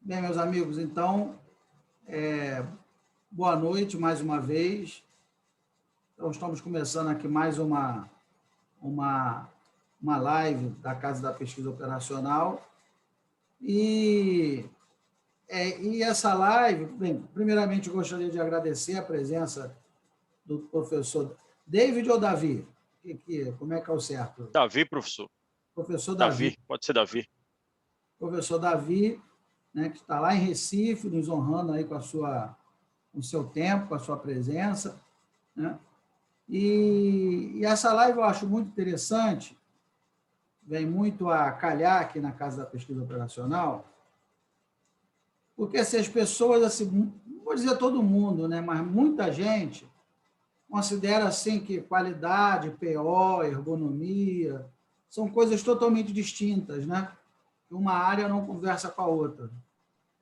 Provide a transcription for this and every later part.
Bem, meus amigos, então, boa noite mais uma vez. Então, estamos começando aqui mais uma live da Casa da Pesquisa Operacional. E essa live, bem, primeiramente, eu gostaria de agradecer a presença do professor David ou Davi? Como é que é o certo? Davi, professor. Professor Davi, Davi. pode ser Davi. Professor Davi, né, que está lá em Recife, nos honrando aí com o seu tempo, com a sua presença, né? E essa live eu acho muito interessante, vem muito a calhar aqui na Casa da Pesquisa Operacional, porque se as pessoas, assim, não vou dizer todo mundo, né, mas muita gente considera assim que qualidade, PO, ergonomia, são coisas totalmente distintas, né? Uma área não conversa com a outra.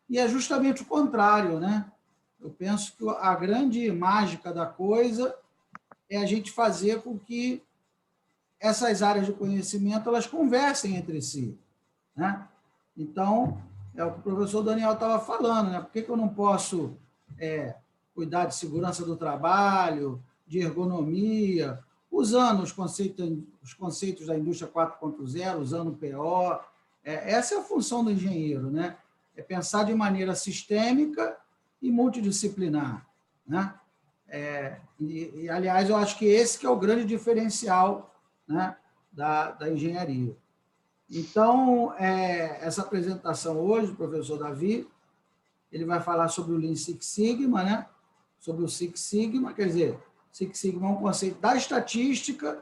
E é justamente o contrário, né? Eu penso que a grande mágica da coisa é a gente fazer com que essas áreas de conhecimento elas conversem entre si, né? Então, é o que o professor Daniel estava falando, né? Por que eu não posso cuidar de segurança do trabalho, de ergonomia, usando os conceitos da indústria 4.0, usando o PO? Essa é a função do engenheiro, né? É pensar de maneira sistêmica e multidisciplinar, né? Aliás, eu acho que esse que é o grande diferencial, né, da engenharia. Então, essa apresentação hoje, o professor Davi, ele vai falar sobre o Lean Six Sigma, né? Sobre o Six Sigma, quer dizer, Six Sigma é um conceito da estatística,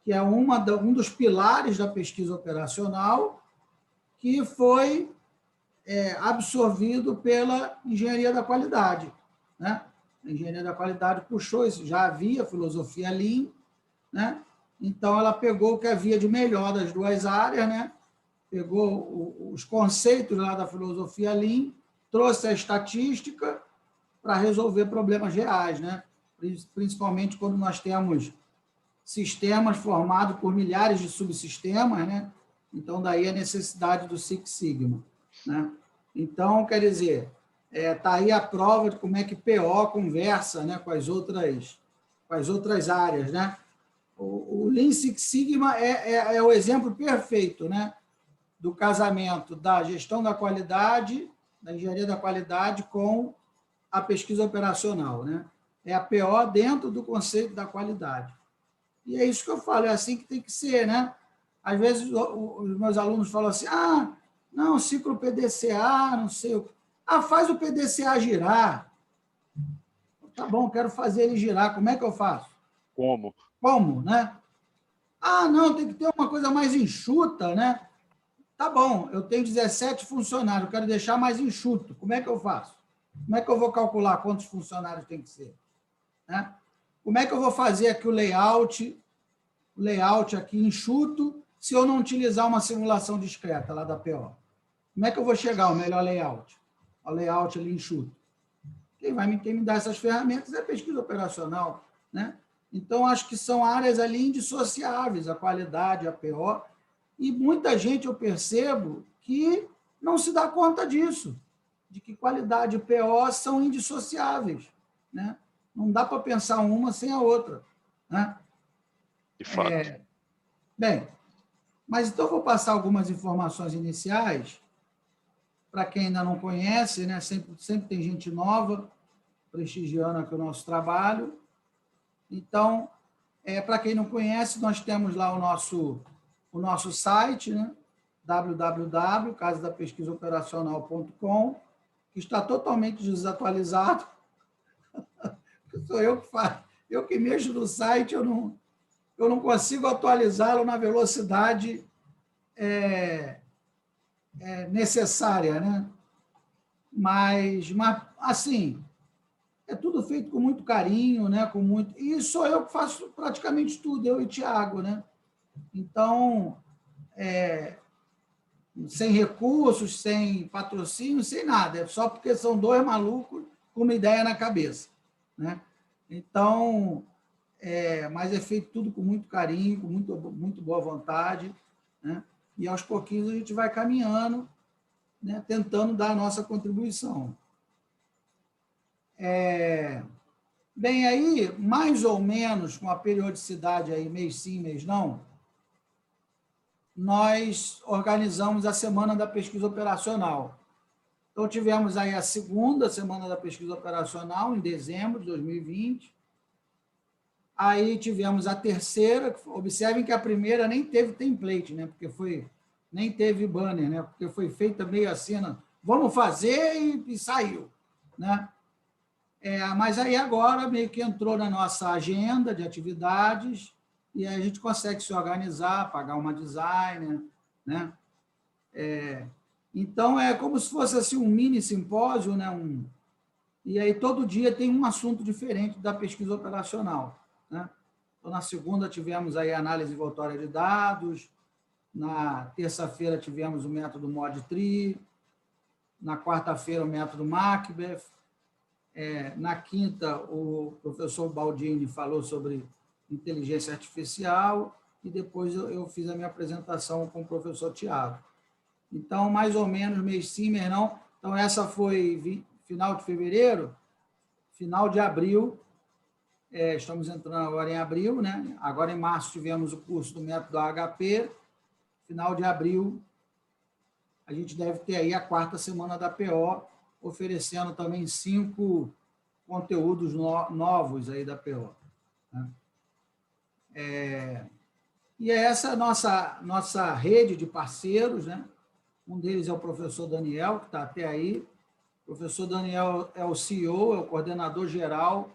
que é um dos pilares da pesquisa operacional, que foi absorvido pela engenharia da qualidade, né? A engenharia da qualidade puxou isso, já havia filosofia Lean, né? Então ela pegou o que havia de melhor das duas áreas, né? Pegou os conceitos lá da filosofia Lean, trouxe a estatística para resolver problemas reais, né? Principalmente quando nós temos sistemas formados por milhares de subsistemas, né? Então, daí a necessidade do Six Sigma, né? Então, quer dizer, está aí a prova de como é que PO conversa, né, com as outras áreas, né? O Lean Six Sigma é o exemplo perfeito, né, do casamento da gestão da qualidade, da engenharia da qualidade com a pesquisa operacional, né? É a PO dentro do conceito da qualidade. E é isso que eu falo, é assim que tem que ser, né? Às vezes os meus alunos falam assim, não, ciclo PDCA, não sei o que. Faz o PDCA girar. Tá bom, quero fazer ele girar, como é que eu faço? Como? Como, né? Não, tem que ter uma coisa mais enxuta, né? Tá bom, eu tenho 17 funcionários, eu quero deixar mais enxuto. Como é que eu faço? Como é que eu vou calcular quantos funcionários tem que ser? Né? Como é que eu vou fazer aqui o layout aqui enxuto, se eu não utilizar uma simulação discreta lá da PO? Como é que eu vou chegar ao melhor layout? Ao layout ali enxuto? Quem me dá essas ferramentas é a pesquisa operacional, né? Então, acho que são áreas ali indissociáveis, a qualidade, a PO, e muita gente, eu percebo, que não se dá conta disso, de que qualidade e PO são indissociáveis, né? Não dá para pensar uma sem a outra, né? De fato. Bem, mas então eu vou passar algumas informações iniciais, para quem ainda não conhece, né? Sempre tem gente nova prestigiando aqui o nosso trabalho. Então, para quem não conhece, nós temos lá o nosso site, né? www.casadapesquisaoperacional.com, que está totalmente desatualizado. Sou eu que faço, eu que mexo no site, eu não consigo atualizá-lo na velocidade necessária, né? Mas, assim, é tudo feito com muito carinho, né? E sou eu que faço praticamente tudo, eu e o Tiago, né? Então, sem recursos, sem patrocínio, sem nada, é só porque são dois malucos com uma ideia na cabeça, né? Então, mas é feito tudo com muito carinho, com muito boa vontade, né? E aos pouquinhos a gente vai caminhando né, tentando dar a nossa contribuição. Bem, aí, mais ou menos, com a periodicidade aí, mês sim, mês não, nós organizamos a Semana da Pesquisa Operacional. Então, tivemos aí a segunda Semana da Pesquisa Operacional, em dezembro de 2020. Aí tivemos a terceira, observem que a primeira nem teve template, né? Nem teve banner, né? Porque foi feita meio assim, vamos fazer e saiu, né? Mas aí agora meio que entrou na nossa agenda de atividades e aí a gente consegue se organizar, pagar uma designer, né? Então, é como se fosse assim, um mini simpósio, né? E aí todo dia tem um assunto diferente da pesquisa operacional, né? Então, na segunda tivemos aí análise envoltória de dados, na terça-feira tivemos o método ModTree, na quarta-feira o método Macbeth, na quinta o professor Baldini falou sobre inteligência artificial e depois eu fiz a minha apresentação com o professor Tiago. Então, mais ou menos, mês sim, mês não. Então, essa foi final de fevereiro, final de abril, estamos entrando agora em abril, né? Agora, em março, tivemos o curso do método AHP, final de abril, a gente deve ter aí a quarta semana da PO, oferecendo também 5 conteúdos novos aí da PO. Né? E essa é a nossa rede de parceiros, né? Um deles é o professor Daniel, que está até aí. O professor Daniel é o CEO, é o coordenador geral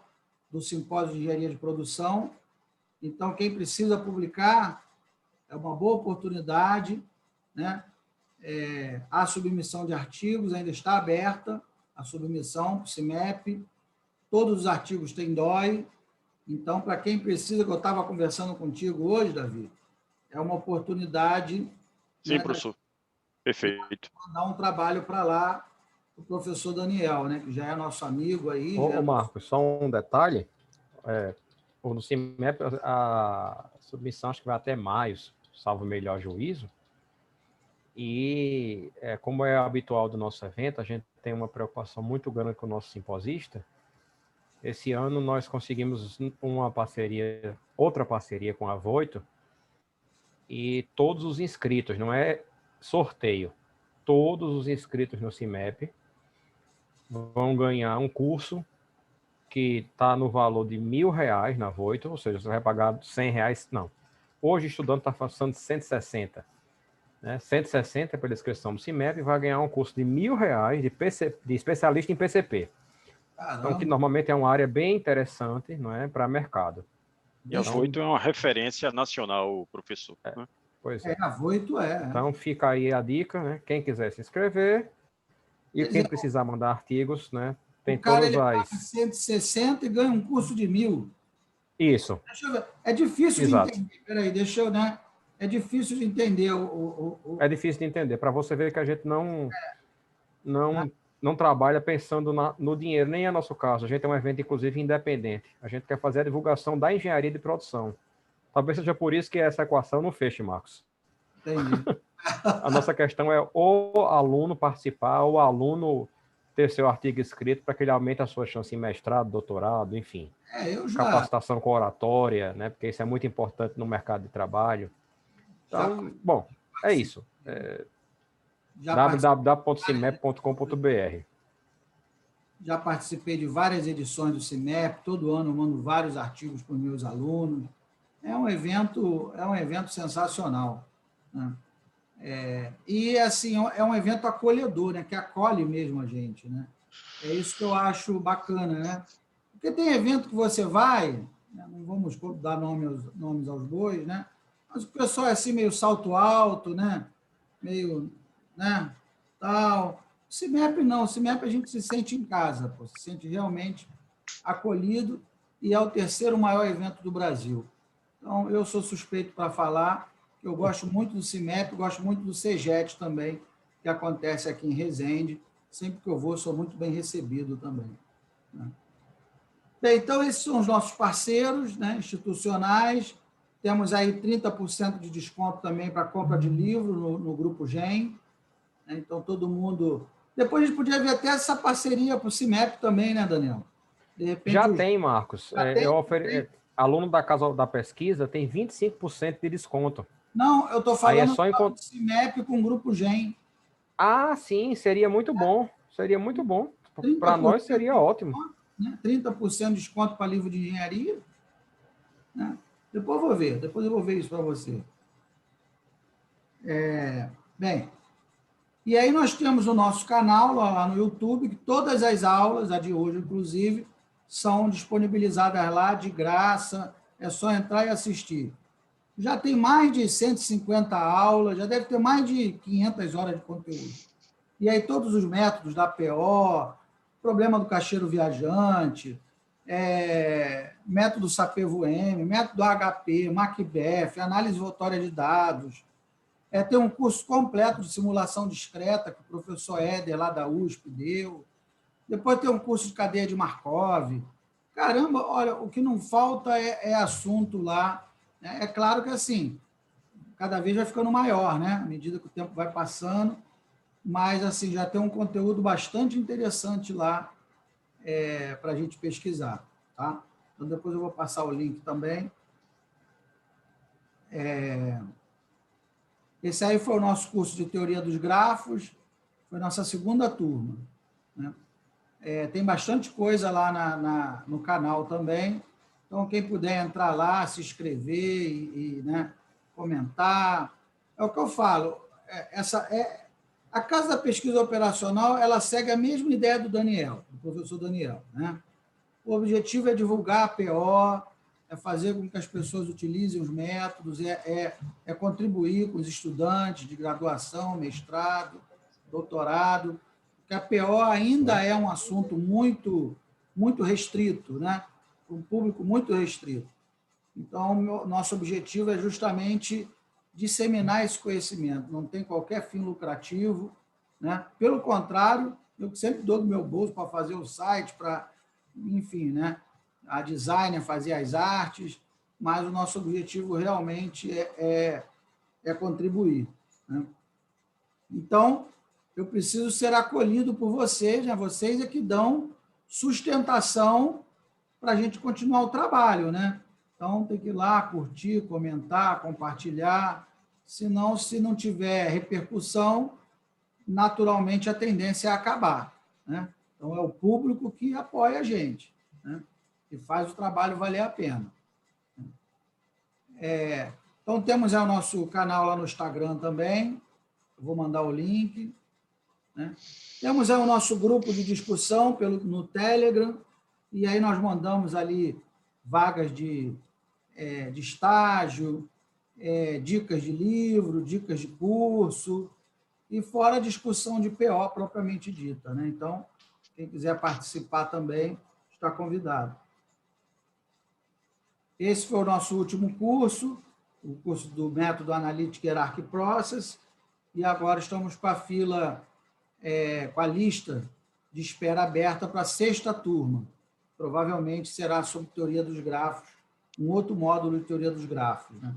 do Simpósio de Engenharia de Produção. Então, quem precisa publicar, é uma boa oportunidade, né? A submissão de artigos ainda está aberta, a submissão para o CIMEP. Todos os artigos têm DOI. Então, para quem precisa, que eu estava conversando contigo hoje, Davi, é uma oportunidade. Sim, professor. Perfeito. Dar um trabalho para lá, o professor Daniel, né, que já é nosso amigo aí. Ô, Marcos, só um detalhe. No CIMEP, a submissão acho que vai até maio, salvo o melhor juízo. E, como é habitual do nosso evento, a gente tem uma preocupação muito grande com o nosso simposista. Esse ano nós conseguimos outra parceria com a Voito, e todos os inscritos, não é sorteio, todos os inscritos no CIMEP vão ganhar um curso que está no valor de R$1.000 na Voito, ou seja, você vai pagar R$100, não. Hoje o estudante está passando de 160. Né? 160 pela inscrição do CIMEP, vai ganhar um curso de R$1.000 de especialista em PCP. Caramba. Então, que normalmente é uma área bem interessante, não é, para mercado. E a Voito é uma referência nacional, professor. Né? Pois é. A Voito é. Então, fica aí a dica, né? Quem quiser se inscrever e quem precisar mandar artigos, né? Tem todas ele paga as... 160 e ganha um curso de 1.000. Isso. Deixa eu ver. É difícil Exato. de entender. Peraí, deixa eu, né? É difícil de entender É difícil de entender. Para você ver que a gente não trabalha pensando no dinheiro, nem é nosso caso. A gente é um evento, inclusive, independente. A gente quer fazer a divulgação da engenharia de produção. Talvez seja por isso que essa equação não feche, Marcos. Entendi. A nossa questão é o aluno participar, o aluno ter seu artigo escrito para que ele aumente a sua chance em mestrado, doutorado, enfim. Capacitação com oratória, né? Porque isso é muito importante no mercado de trabalho. Então, bom, é isso. www.cimep.com.br. Já participei de várias edições do CIMEP, todo ano eu mando vários artigos para os meus alunos. É um evento sensacional. Né? E, assim, é um evento acolhedor, né? Que acolhe mesmo a gente. Né? É isso que eu acho bacana. Né? Porque tem evento que você vai, né? Não vamos dar nomes aos bois, né? Mas o pessoal é assim meio salto alto, né? Meio, né? Tal. O CIMEP não, o CIMEP a gente se sente em casa, pô, se sente realmente acolhido e é o terceiro maior evento do Brasil. Então, eu sou suspeito para falar, eu gosto muito do CIMEP, gosto muito do CEGET também, que acontece aqui em Resende. Sempre que eu vou, sou muito bem recebido também. Né? Bem, então, esses são os nossos parceiros, né, institucionais. Temos aí 30% de desconto também para compra de livro no Grupo GEM. né? Então, todo mundo... Depois a gente podia ver até essa parceria para o CIMEP também, né, Daniel? De repente, Já tem, Marcos. Já tem? Aluno da Casa da Pesquisa tem 25% de desconto. Não, eu estou Aí é falando só do CIMEP com o Grupo GEM. Ah, sim, seria muito bom. Seria muito bom. Para nós seria ótimo. Né? 30% de desconto para livro de engenharia. Né? Depois eu vou ver isso para você. Bem, e aí nós temos o nosso canal lá no YouTube, que todas as aulas, a de hoje inclusive, são disponibilizadas lá de graça, é só entrar e assistir. Já tem mais de 150 aulas, já deve ter mais de 500 horas de conteúdo. E aí todos os métodos da PO, problema do caixeiro viajante, método SAPEVO-M, método HP, MACBEF, análise votória de dados. Tem um curso completo de simulação discreta que o professor Éder, lá da USP, deu. Depois tem um curso de cadeia de Markov. Caramba, olha, o que não falta é assunto lá. É claro que, assim, cada vez vai ficando maior, né? À medida que o tempo vai passando, mas, assim, já tem um conteúdo bastante interessante lá para a gente pesquisar, tá? Então, depois eu vou passar o link também. Esse aí foi o nosso curso de teoria dos grafos, foi nossa segunda turma, né? Tem bastante coisa lá no canal também, então quem puder entrar lá, se inscrever né, comentar, é o que eu falo, a Casa da Pesquisa Operacional, ela segue a mesma ideia do Daniel, do professor Daniel, né? O objetivo é divulgar a PO, é fazer com que as pessoas utilizem os métodos, é contribuir com os estudantes de graduação, mestrado, doutorado, porque a PO ainda é um assunto muito, muito restrito, né? Um público muito restrito. Então, nosso objetivo é justamente disseminar esse conhecimento, não tem qualquer fim lucrativo, né? Pelo contrário, eu sempre dou do meu bolso para fazer o site, para, enfim, né? A designer fazer as artes, mas o nosso objetivo realmente é contribuir, né? Então, eu preciso ser acolhido por vocês, né? Vocês é que dão sustentação para a gente continuar o trabalho, né? Então, tem que ir lá, curtir, comentar, compartilhar, senão, se não tiver repercussão, naturalmente a tendência é acabar, né? Então, é o público que apoia a gente, né? Que faz o trabalho valer a pena. Então, temos o nosso canal lá no Instagram também, eu vou mandar o link, né? Temos o nosso grupo de discussão no Telegram, e aí nós mandamos ali vagas de estágio, dicas de livro, dicas de curso, e fora a discussão de PO propriamente dita, né? Então, quem quiser participar também está convidado. Esse foi o nosso último curso, o curso do Método Analytic Hierarchy Process, e agora estamos com a fila, com a lista de espera aberta para a 6ª turma. Provavelmente será sobre teoria dos grafos, um outro módulo de teoria dos grafos, né?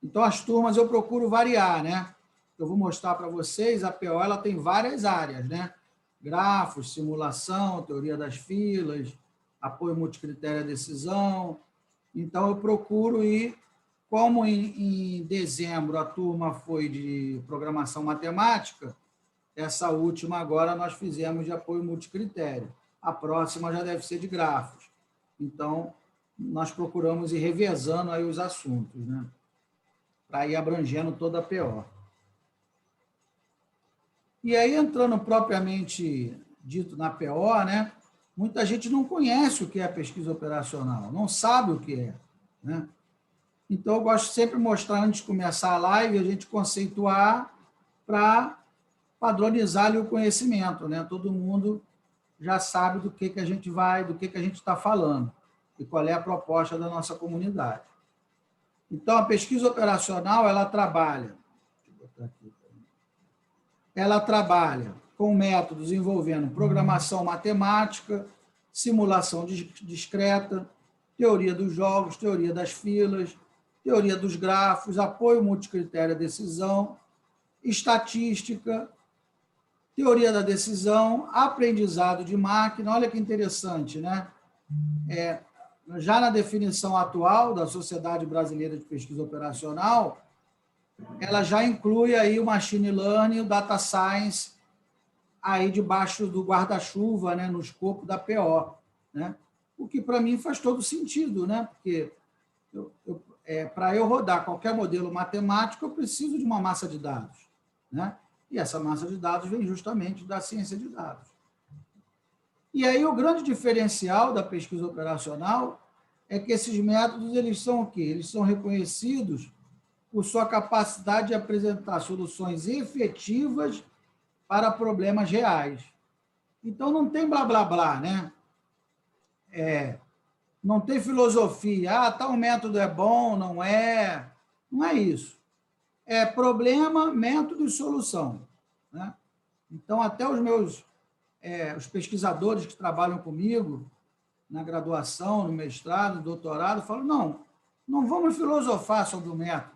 Então, as turmas eu procuro variar, né? Eu vou mostrar para vocês, a PO ela tem várias áreas, né? Grafos, simulação, teoria das filas, apoio multicritério à decisão. Então, eu procuro ir, como em dezembro a turma foi de programação matemática, essa última agora nós fizemos de apoio multicritério. A próxima já deve ser de grafos. Então, nós procuramos ir revezando aí os assuntos, né? Para ir abrangendo toda a PO. E aí, entrando propriamente dito na PO, né? Muita gente não conhece o que é a pesquisa operacional, não sabe o que é, né? Então, eu gosto sempre de mostrar, antes de começar a live, a gente conceituar para padronizar ali o conhecimento, né? Todo mundo já sabe do que a gente vai, do que a gente está falando e qual é a proposta da nossa comunidade. Então, a pesquisa operacional, ela trabalha com métodos envolvendo programação matemática, simulação discreta, teoria dos jogos, teoria das filas, teoria dos grafos, apoio multicritério à decisão, estatística, teoria da decisão, aprendizado de máquina. Olha que interessante, né? Já na definição atual da Sociedade Brasileira de Pesquisa Operacional, ela já inclui aí o machine learning e o data science aí debaixo do guarda-chuva, né, no escopo da PO, né? O que para mim faz todo sentido, né? Porque para eu rodar qualquer modelo matemático, eu preciso de uma massa de dados, né? E essa massa de dados vem justamente da ciência de dados. E aí o grande diferencial da pesquisa operacional é que esses métodos, eles são o quê? Eles são reconhecidos por sua capacidade de apresentar soluções efetivas para problemas reais. Então, não tem blá, blá, blá, né? Não tem filosofia, tal método é bom, não é. Não é isso. É problema, método e solução, né? Então, até os pesquisadores que trabalham comigo, na graduação, no mestrado, no doutorado, falam, não vamos filosofar sobre o método.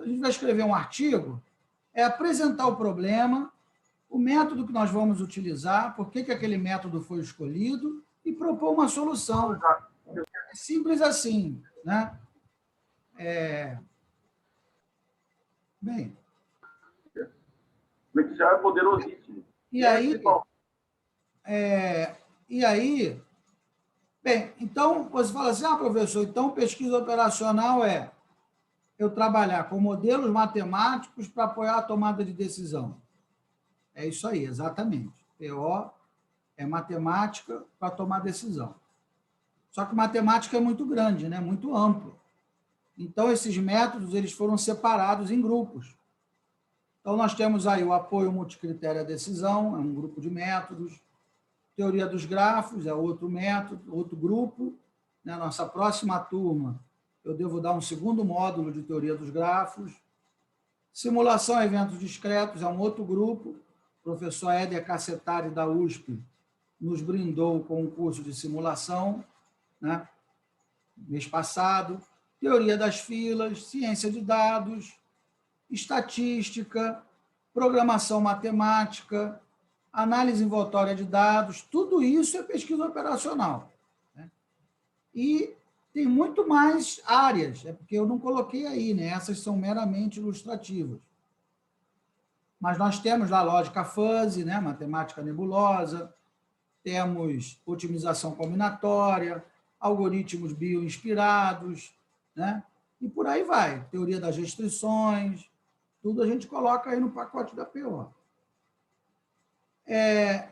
A gente vai escrever um artigo, apresentar o problema, o método que nós vamos utilizar, por que aquele método foi escolhido e propor uma solução. É simples assim, né? Bem. O Excel é poderosíssimo. E aí, bem, então você fala assim, professor, então pesquisa operacional eu trabalhar com modelos matemáticos para apoiar a tomada de decisão. É isso aí, exatamente. PO é matemática para tomar decisão. Só que matemática é muito grande, né? Muito amplo. Então, esses métodos eles foram separados em grupos. Então, nós temos aí o apoio multicritério à decisão, é um grupo de métodos. Teoria dos grafos é outro método, outro grupo. Na nossa próxima turma, eu devo dar um segundo módulo de teoria dos grafos. Simulação a eventos discretos é um outro grupo. O professor Éder Cassetari, da USP, nos brindou com um curso de simulação, né, mês passado. Teoria das filas, ciência de dados, estatística, programação matemática, análise envoltória de dados, tudo isso é pesquisa operacional, né? E tem muito mais áreas, porque eu não coloquei aí, né? Essas são meramente ilustrativas. Mas nós temos lá lógica fuzzy, né? Matemática nebulosa, temos otimização combinatória, algoritmos bioinspirados, né? E por aí vai. Teoria das restrições, tudo a gente coloca aí no pacote da PO.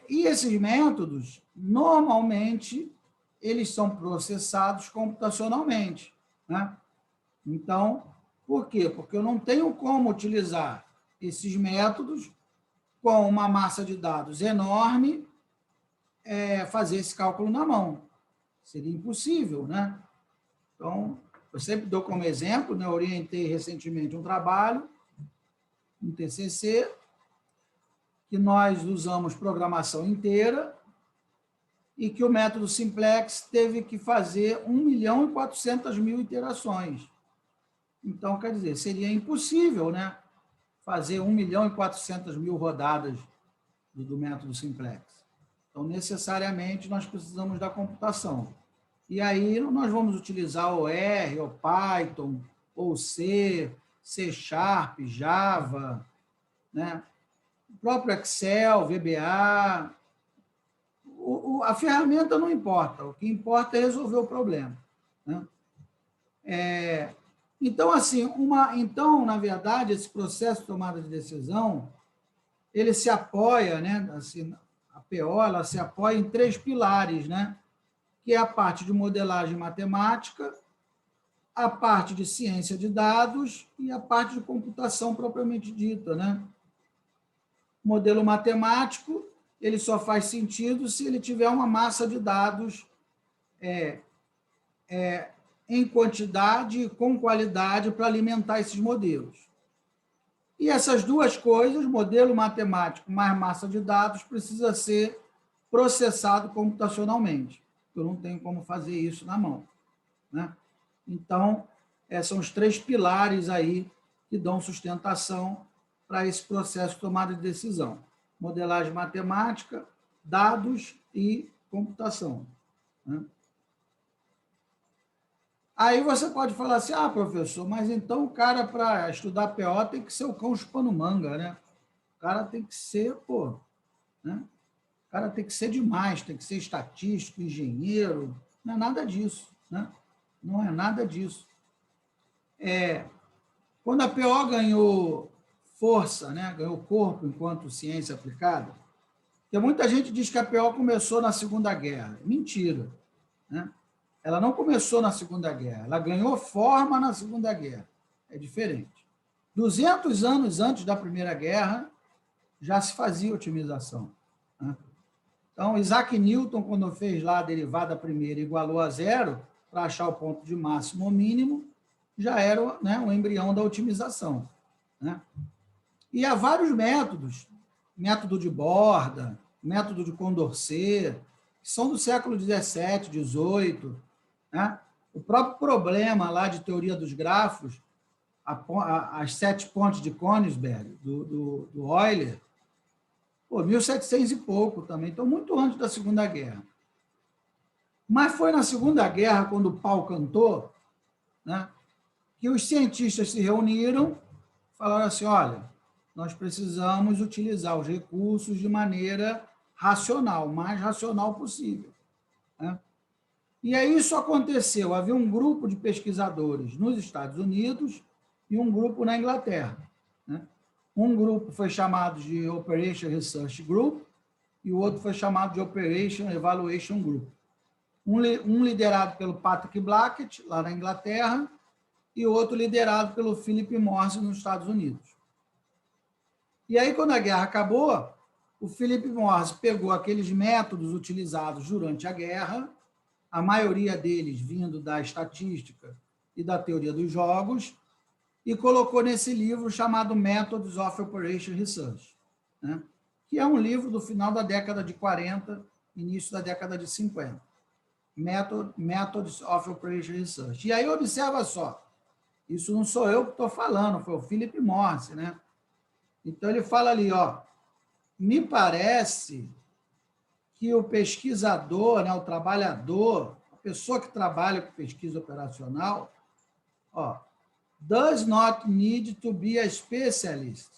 E esses métodos, normalmente, eles são processados computacionalmente, né? Então, por quê? Porque eu não tenho como utilizar esses métodos com uma massa de dados enorme, fazer esse cálculo na mão. Seria impossível, né? Então, eu sempre dou como exemplo, né? Eu orientei recentemente um trabalho, um TCC, que nós usamos programação inteira e que o método Simplex teve que fazer 1.400.000 iterações. Então, quer dizer, seria impossível, né, fazer 1.400.000 rodadas do método Simplex. Então, necessariamente, nós precisamos da computação. E aí, nós vamos utilizar o R, ou Python, ou C, C#, Java, né? O próprio Excel, VBA. A ferramenta não importa, o que importa é resolver o problema, né? Então, assim, na verdade, esse processo de tomada de decisão, ele se apoia, né? Assim, a PO, ela se apoia em 3 pilares, né? Que é a parte de modelagem matemática, a parte de ciência de dados e a parte de computação propriamente dita, né? Modelo matemático, ele só faz sentido se ele tiver uma massa de dados em quantidade e com qualidade para alimentar esses modelos. E essas duas coisas, modelo matemático mais massa de dados, precisa ser processado computacionalmente. Eu não tenho como fazer isso na mão, né? Então, são os 3 pilares aí que dão sustentação para esse processo de tomada de decisão. Modelagem matemática, dados e computação. Né? Aí você pode falar assim, professor, mas então o cara, para estudar PO, tem que ser o cão chupando manga, né? O cara tem que ser, né? O cara tem que ser demais, tem que ser estatístico, engenheiro, não é nada disso, né? Não é nada disso. Quando a PO ganhou força, né? Ganhou corpo enquanto ciência aplicada, porque muita gente diz que a PO começou na Segunda Guerra. Mentira, né? Ela não começou na Segunda Guerra, ela ganhou forma na Segunda Guerra. É diferente. 200 anos antes da Primeira Guerra, já se fazia otimização. Né? Então, Isaac Newton, quando fez lá a derivada primeira igualou a zero, para achar o ponto de máximo ou mínimo, já era, né, um embrião da otimização. Né? E há vários métodos, método de Borda, método de Condorcet, que são do século XVII, XVIII, né? O próprio problema lá de teoria dos grafos, as 7 pontes de Königsberg, do Euler, 1700 e pouco também, então muito antes da Segunda Guerra. Mas foi na Segunda Guerra, quando o pau cantou, né, que os cientistas se reuniram, falaram assim, olha, nós precisamos utilizar os recursos de maneira racional, o mais racional possível. Né? E aí isso aconteceu. Havia um grupo de pesquisadores nos Estados Unidos e um grupo na Inglaterra. Né? Um grupo foi chamado de Operation Research Group e o outro foi chamado de Operation Evaluation Group. Um liderado pelo Patrick Blackett, lá na Inglaterra, e o outro liderado pelo Philip Morris, nos Estados Unidos. E aí, quando a guerra acabou, o Philip Morris pegou aqueles métodos utilizados durante a guerra, a maioria deles vindo da estatística e da teoria dos jogos, e colocou nesse livro chamado Methods of Operation Research, né? Que é um livro do final da década de 40, início da década de 50. Methods of Operation Research. E aí, observa só, isso não sou eu que estou falando, foi o Philip Morris, né? Então, ele fala ali, me parece que o pesquisador, né, o trabalhador, a pessoa que trabalha com pesquisa operacional, does not need to be a specialist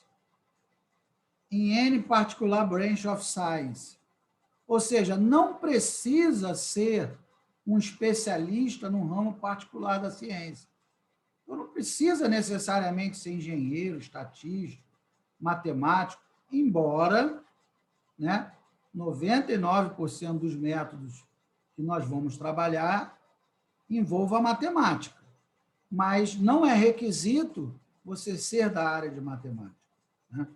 in any particular branch of science. Ou seja, não precisa ser um especialista num ramo particular da ciência. Então, não precisa necessariamente ser engenheiro, estatístico, matemático, embora, né, 99% dos métodos que nós vamos trabalhar envolva a matemática, mas não é requisito você ser da área de matemática. Né?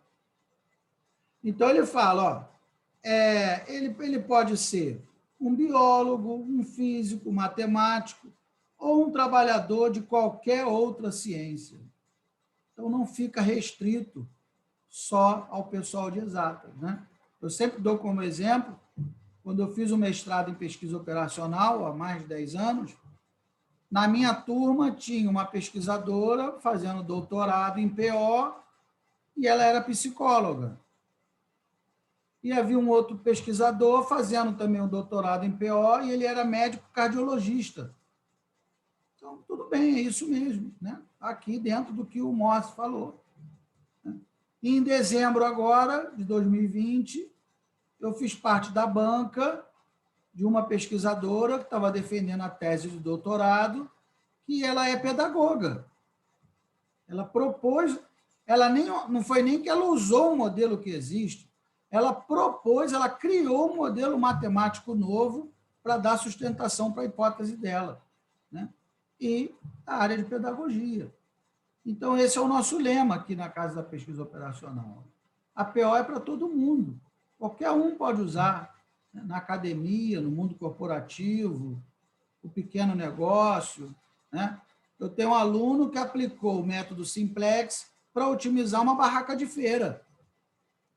Então, ele fala, ele pode ser um biólogo, um físico, matemático, ou um trabalhador de qualquer outra ciência. Então, não fica restrito só ao pessoal de exatas, né? Eu sempre dou como exemplo, quando eu fiz o mestrado em pesquisa operacional, há mais de 10 anos, na minha turma tinha uma pesquisadora fazendo doutorado em PO e ela era psicóloga. E havia um outro pesquisador fazendo também um doutorado em PO e ele era médico cardiologista. Então, tudo bem, é isso mesmo, né? Aqui dentro do que o Morris falou. E em dezembro agora, de 2020, eu fiz parte da banca de uma pesquisadora que estava defendendo a tese de doutorado, que ela é pedagoga. Ela propôs, não foi nem que ela usou um modelo que existe, ela propôs, ela criou um modelo matemático novo para dar sustentação para a hipótese dela, né? E a área de pedagogia. Então, esse é o nosso lema aqui na Casa da Pesquisa Operacional. A PO é para todo mundo. Qualquer um pode usar, né? Na academia, no mundo corporativo, o pequeno negócio. Né? Eu tenho um aluno que aplicou o método Simplex para otimizar uma barraca de feira.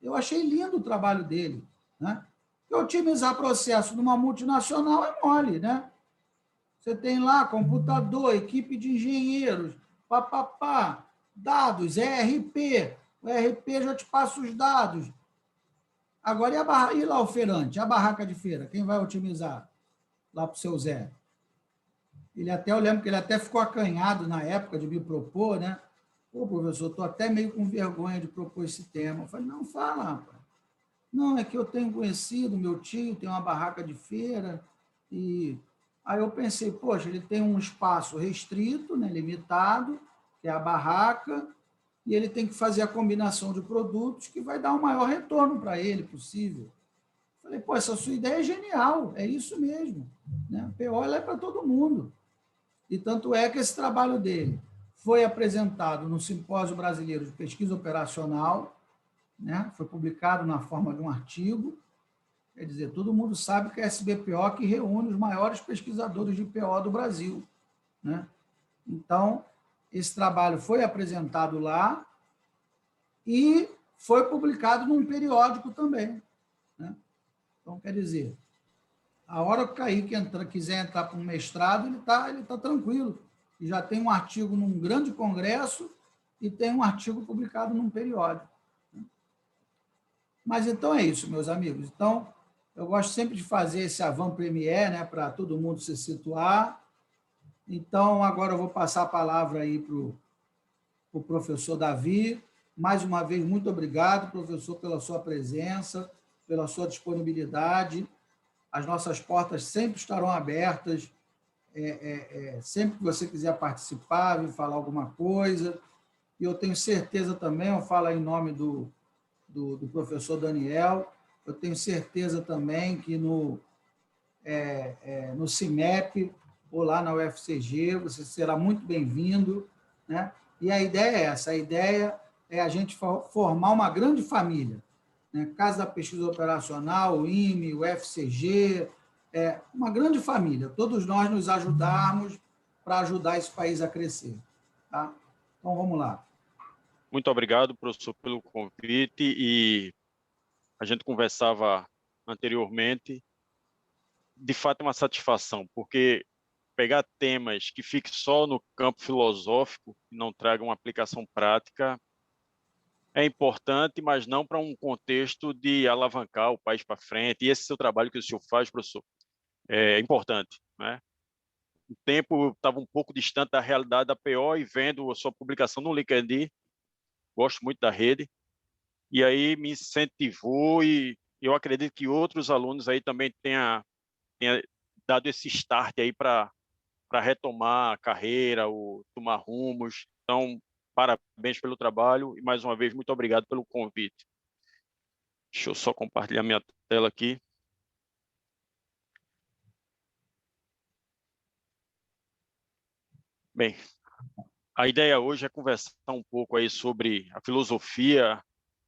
Eu achei lindo o trabalho dele. Né? Porque otimizar processo numa multinacional é mole. Né? Você tem lá computador, equipe de engenheiros, dados, ERP, O ERP já te passa os dados. Agora, e lá o feirante? A barraca de feira? Quem vai otimizar? Lá para o seu Zé. Eu lembro que ele até ficou acanhado na época de me propor, né? Pô, professor, estou até meio com vergonha de propor esse tema. Eu falei, não, fala, rapaz. Não, é que eu tenho conhecido, meu tio tem uma barraca de feira, e aí eu pensei, poxa, ele tem um espaço restrito, né, limitado, que é a barraca, e ele tem que fazer a combinação de produtos que vai dar o maior retorno para ele possível. Falei, pô, essa sua ideia é genial, é isso mesmo. Né? A PO ela é para todo mundo. E tanto é que esse trabalho dele foi apresentado no Simpósio Brasileiro de Pesquisa Operacional, né? Foi publicado na forma de um artigo. Quer dizer, todo mundo sabe que é a SBPO que reúne os maiores pesquisadores de PO do Brasil. Né? Então, esse trabalho foi apresentado lá e foi publicado num periódico também. Né? Então, quer dizer, a hora que o Kaique quiser entrar para um mestrado, ele tá tranquilo. E já tem um artigo num grande congresso e tem um artigo publicado num periódico. Mas então é isso, meus amigos. Então, eu gosto sempre de fazer esse avant-première, né, para todo mundo se situar. Então, agora eu vou passar a palavra aí para o professor Davi. Mais uma vez, muito obrigado, professor, pela sua presença, pela sua disponibilidade. As nossas portas sempre estarão abertas, sempre que você quiser participar, vir falar alguma coisa. E eu tenho certeza também, eu falo em nome do professor Daniel, eu tenho certeza também que no CIMEP ou lá na UFCG, você será muito bem-vindo. Né? E a ideia é essa, a ideia é a gente formar uma grande família. Né? Casa da Pesquisa Operacional, o IME, o UFCG, uma grande família, todos nós nos ajudarmos para ajudar esse país a crescer. Tá? Então, vamos lá. Muito obrigado, professor, pelo convite. E a gente conversava anteriormente. De fato, é uma satisfação, porque pegar temas que fiquem só no campo filosófico e não tragam uma aplicação prática é importante, mas não para um contexto de alavancar o país para frente. E esse seu trabalho que o senhor faz, professor, é importante. Né? O tempo estava um pouco distante da realidade da PO e vendo a sua publicação no LinkedIn, gosto muito da rede, e aí me incentivou e eu acredito que outros alunos aí também tenha dado esse start aí para retomar a carreira, ou tomar rumos. Então, parabéns pelo trabalho e, mais uma vez, muito obrigado pelo convite. Deixa eu só compartilhar minha tela aqui. Bem, a ideia hoje é conversar um pouco aí sobre a filosofia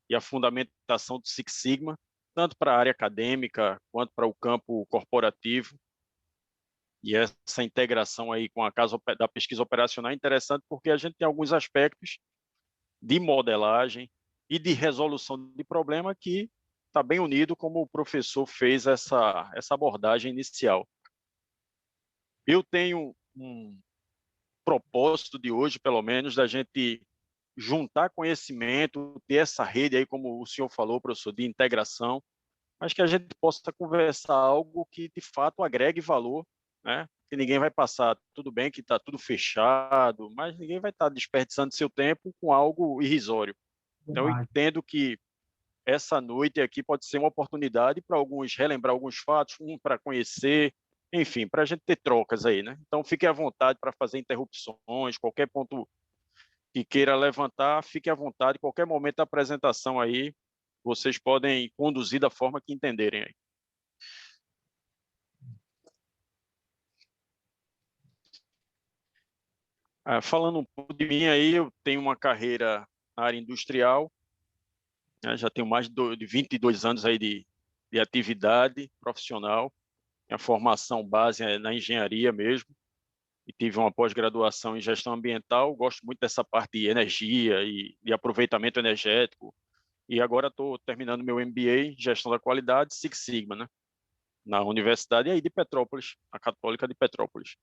e a fundamentação do Six Sigma, tanto para a área acadêmica quanto para o campo corporativo. E essa integração aí com a casa da pesquisa operacional é interessante porque a gente tem alguns aspectos de modelagem e de resolução de problema que está bem unido, como o professor fez essa abordagem inicial. Eu tenho um propósito de hoje, pelo menos, da gente juntar conhecimento, ter essa rede aí, como o senhor falou, professor, de integração, mas que a gente possa conversar algo que, de fato, agregue valor, né? Que ninguém vai passar, tudo bem que está tudo fechado, mas ninguém vai estar desperdiçando seu tempo com algo irrisório. Então, eu entendo que essa noite aqui pode ser uma oportunidade para alguns relembrar alguns fatos, para conhecer, enfim, para a gente ter trocas aí, né? Então, fique à vontade para fazer interrupções, qualquer ponto que queira levantar, fique à vontade, qualquer momento da apresentação aí, vocês podem conduzir da forma que entenderem aí. Falando um pouco de mim aí, eu tenho uma carreira na área industrial, né? Já tenho mais de 22 anos aí de atividade profissional. Minha formação base é na engenharia mesmo, e tive uma pós-graduação em gestão ambiental. Gosto muito dessa parte de energia e de aproveitamento energético. E agora estou terminando meu MBA em gestão da qualidade, Six Sigma, né? Na Universidade aí de Petrópolis, a Católica de Petrópolis.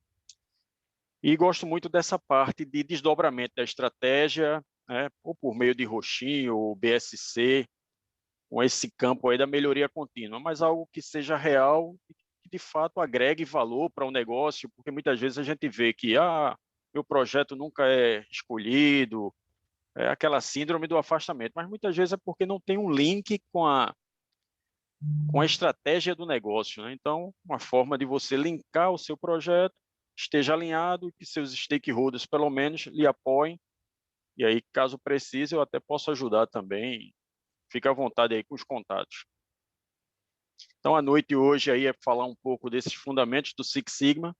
E gosto muito dessa parte de desdobramento da estratégia né, ou por meio de roxinho, ou BSC, com esse campo aí da melhoria contínua, mas algo que seja real e que de fato agregue valor para o negócio, porque muitas vezes a gente vê que meu projeto nunca é escolhido, é aquela síndrome do afastamento, mas muitas vezes é porque não tem um link com a estratégia do negócio, né? Então, uma forma de você linkar o seu projeto, esteja alinhado e que seus stakeholders, pelo menos, lhe apoiem. E aí, caso precise, eu até posso ajudar também. Fique à vontade aí com os contatos. Então, a noite hoje aí é falar um pouco desses fundamentos do Six Sigma.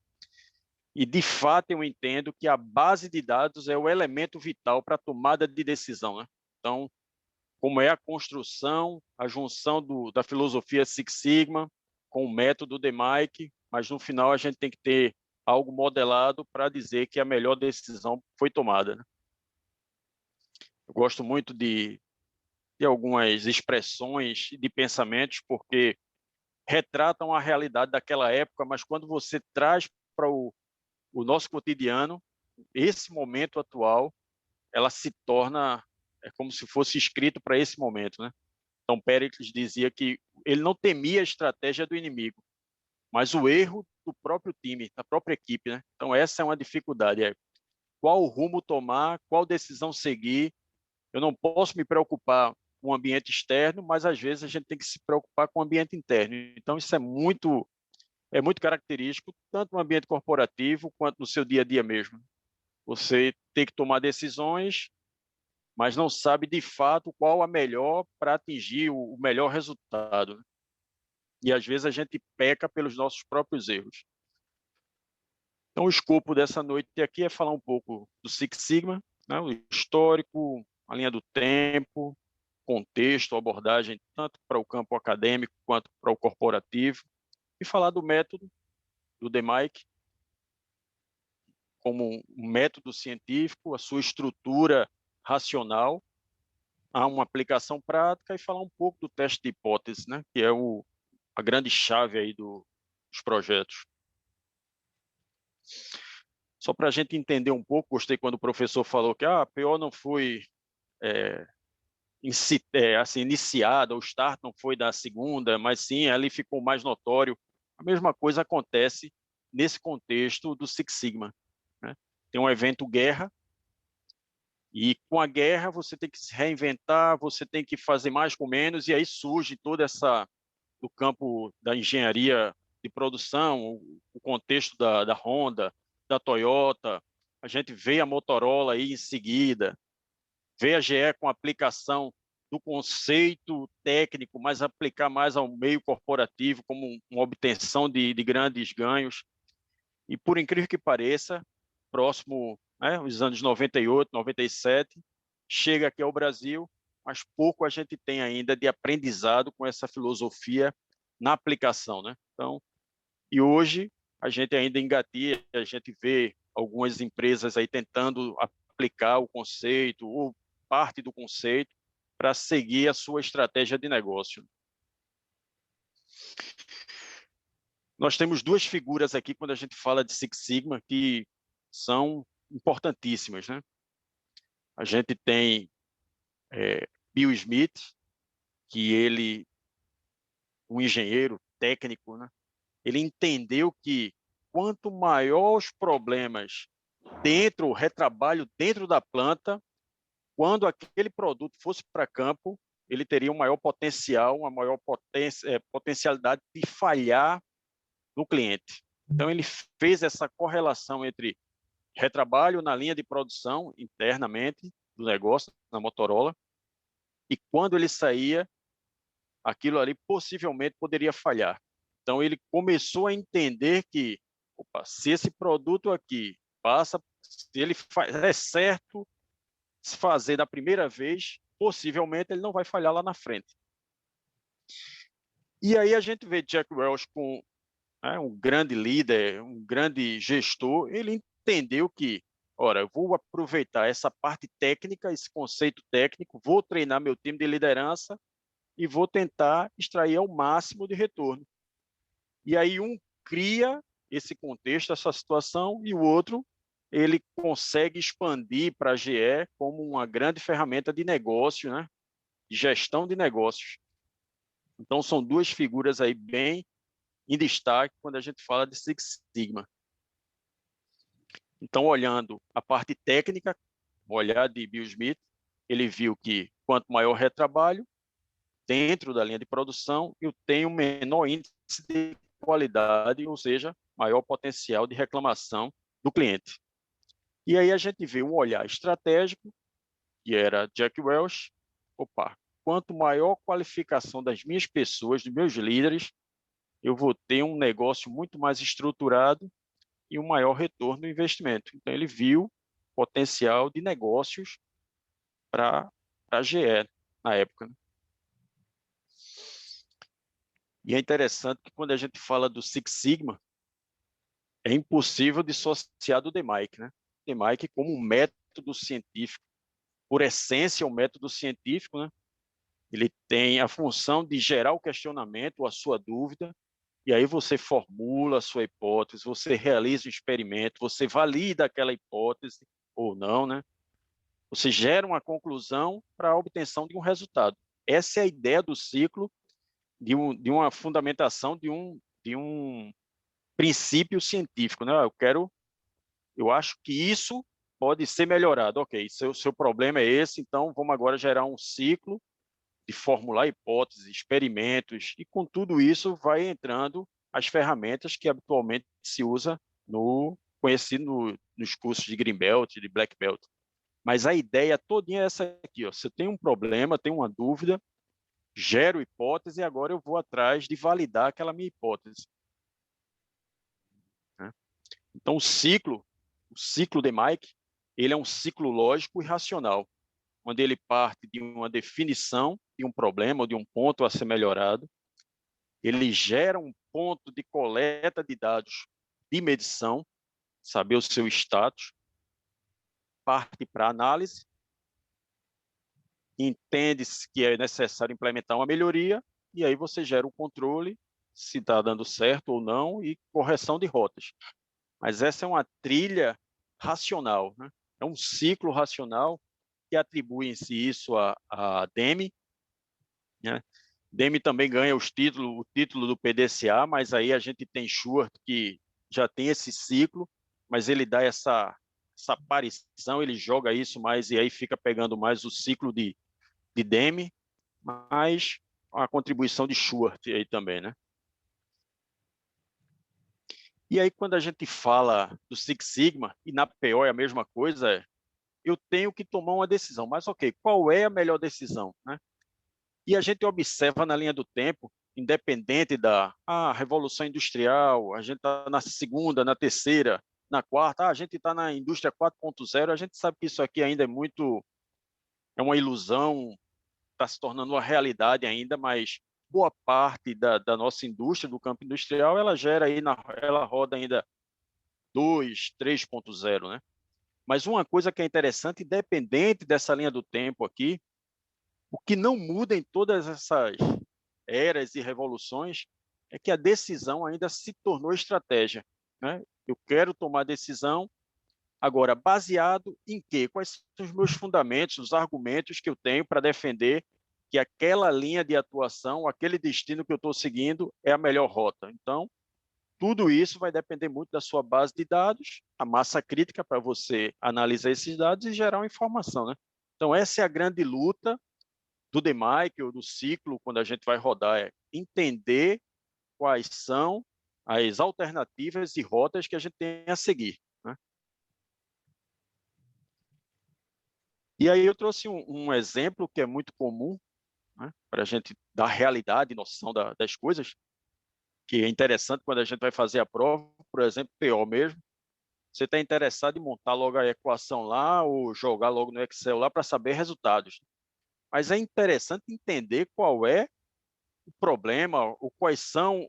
E, de fato, eu entendo que a base de dados é o elemento vital para a tomada de decisão, né? Então, como é a construção, a junção da filosofia Six Sigma com o método DMAIC, mas no final a gente tem que ter algo modelado para dizer que a melhor decisão foi tomada, né? Eu gosto muito de algumas expressões de pensamentos, porque retratam a realidade daquela época, mas quando você traz para o nosso cotidiano, esse momento atual, ela se torna como se fosse escrito para esse momento, né? Então, Péricles dizia que ele não temia a estratégia do inimigo, mas o erro do próprio time, da própria equipe, né? Então, essa é uma dificuldade, qual rumo tomar, qual decisão seguir. Eu não posso me preocupar com o ambiente externo, mas às vezes a gente tem que se preocupar com o ambiente interno. Então, isso é muito característico, tanto no ambiente corporativo quanto no seu dia a dia mesmo. Você tem que tomar decisões, mas não sabe de fato qual a melhor para atingir o melhor resultado, né? E às vezes a gente peca pelos nossos próprios erros. Então, o escopo dessa noite aqui é falar um pouco do Six Sigma, né, o histórico, a linha do tempo, contexto, abordagem tanto para o campo acadêmico quanto para o corporativo, e falar do método do DMAIC como um método científico, a sua estrutura racional, a uma aplicação prática, e falar um pouco do teste de hipótese, né, que é a grande chave aí dos projetos. Só para a gente entender um pouco, gostei quando o professor falou que a PO não foi assim, iniciada, o start não foi da segunda, mas sim, ali ficou mais notório. A mesma coisa acontece nesse contexto do Six Sigma, né? Tem um evento guerra, e com a guerra você tem que se reinventar, você tem que fazer mais com menos, e aí surge toda essa do campo da engenharia de produção, o contexto da Honda, da Toyota, a gente vê a Motorola aí em seguida, vê a GE com a aplicação do conceito técnico, mas aplicar mais ao meio corporativo como uma obtenção de grandes ganhos. E por incrível que pareça, próximo, né, os anos 98, 97, chega aqui ao Brasil, mas pouco a gente tem ainda de aprendizado com essa filosofia na aplicação, né? Então, e hoje a gente ainda engatia, a gente vê algumas empresas aí tentando aplicar o conceito ou parte do conceito para seguir a sua estratégia de negócio. Nós temos duas figuras aqui quando a gente fala de Six Sigma que são importantíssimas, né? A gente tem Bill Smith, que ele, um engenheiro técnico, né? Ele entendeu que quanto maior os problemas dentro, o retrabalho dentro da planta, quando aquele produto fosse para campo, ele teria um maior potencial, uma maior potencialidade de falhar no cliente. Então, ele fez essa correlação entre retrabalho na linha de produção internamente do negócio, na Motorola, e quando ele saía, aquilo ali possivelmente poderia falhar. Então, ele começou a entender que, se esse produto aqui passa, se ele é certo se fazer da primeira vez, possivelmente ele não vai falhar lá na frente. E aí a gente vê Jack Welch com um grande líder, um grande gestor, ele entendeu que, ora, eu vou aproveitar essa parte técnica, esse conceito técnico, vou treinar meu time de liderança e vou tentar extrair ao máximo de retorno. E aí um cria esse contexto, essa situação, e o outro ele consegue expandir para a GE como uma grande ferramenta de negócio, né? De gestão de negócios. Então, são duas figuras aí bem em destaque quando a gente fala de Six Sigma. Então, olhando a parte técnica, o olhar de Bill Smith, ele viu que quanto maior retrabalho dentro da linha de produção, eu tenho menor índice de qualidade, ou seja, maior potencial de reclamação do cliente. E aí a gente vê um olhar estratégico, que era Jack Welch. Opa, quanto maior a qualificação das minhas pessoas, dos meus líderes, eu vou ter um negócio muito mais estruturado e um maior retorno do investimento. Então, ele viu potencial de negócios para a GE na época. Né? E é interessante que quando a gente fala do Six Sigma, é impossível dissociar do DMAIC. Né? O DMAIC como um método científico, por essência, um método científico, né? Ele tem a função de gerar o questionamento, a sua dúvida, e aí você formula a sua hipótese, você realiza o experimento, você valida aquela hipótese ou não, né? Você gera uma conclusão para a obtenção de um resultado. Essa é a ideia do ciclo, de uma fundamentação de um princípio científico, né? Eu acho que isso pode ser melhorado. Ok, seu problema é esse, então vamos agora gerar um ciclo de formular hipóteses, experimentos, e com tudo isso vai entrando as ferramentas que habitualmente se usa conhecido nos cursos de Green Belt, de Black Belt. Mas a ideia todinha é essa aqui, ó. Você tem um problema, tem uma dúvida, gero hipótese e agora eu vou atrás de validar aquela minha hipótese. Né? Então, o ciclo de Mike, ele é um ciclo lógico e racional, onde ele parte de uma definição de um problema ou de um ponto a ser melhorado, ele gera um ponto de coleta de dados de medição, saber o seu status, parte para análise, entende-se que é necessário implementar uma melhoria, e aí você gera o controle, se está dando certo ou não, e correção de rotas. Mas essa é uma trilha racional, né? É um ciclo racional que atribui-se isso a Demme, né? Demme também ganha o título do PDCA, mas aí a gente tem Shewhart, que já tem esse ciclo, mas ele dá essa aparição, ele joga isso mais, e aí fica pegando mais o ciclo de Demme, mas a contribuição de Shewhart aí também, né? E aí, quando a gente fala do Six Sigma, e na PO é a mesma coisa, eu tenho que tomar uma decisão. Mas, ok, qual é a melhor decisão? Né? E a gente observa na linha do tempo, independente da Revolução Industrial, a gente está na segunda, na terceira, na quarta, a gente está na indústria 4.0, a gente sabe que isso aqui ainda é uma ilusão, está se tornando uma realidade ainda, mas boa parte da nossa indústria, do campo industrial, ela gera aí, ela roda ainda 2, 3.0, né? Mas uma coisa que é interessante, independente dessa linha do tempo aqui, o que não muda em todas essas eras e revoluções é que a decisão ainda se tornou estratégia, né? Eu quero tomar decisão, agora, baseado em quê? Quais são os meus fundamentos, os argumentos que eu tenho para defender que aquela linha de atuação, aquele destino que eu estou seguindo é a melhor rota. Então, tudo isso vai depender muito da sua base de dados, a massa crítica para você analisar esses dados e gerar uma informação, né? Então, essa é a grande luta do DMAIC ou do ciclo, quando a gente vai rodar, é entender quais são as alternativas e rotas que a gente tem a seguir. Né? E aí eu trouxe um exemplo que é muito comum, né, para a gente dar realidade, noção das coisas, que é interessante quando a gente vai fazer a prova, por exemplo, PO mesmo, você está interessado em montar logo a equação lá ou jogar logo no Excel lá para saber resultados. Mas é interessante entender qual é o problema, ou quais são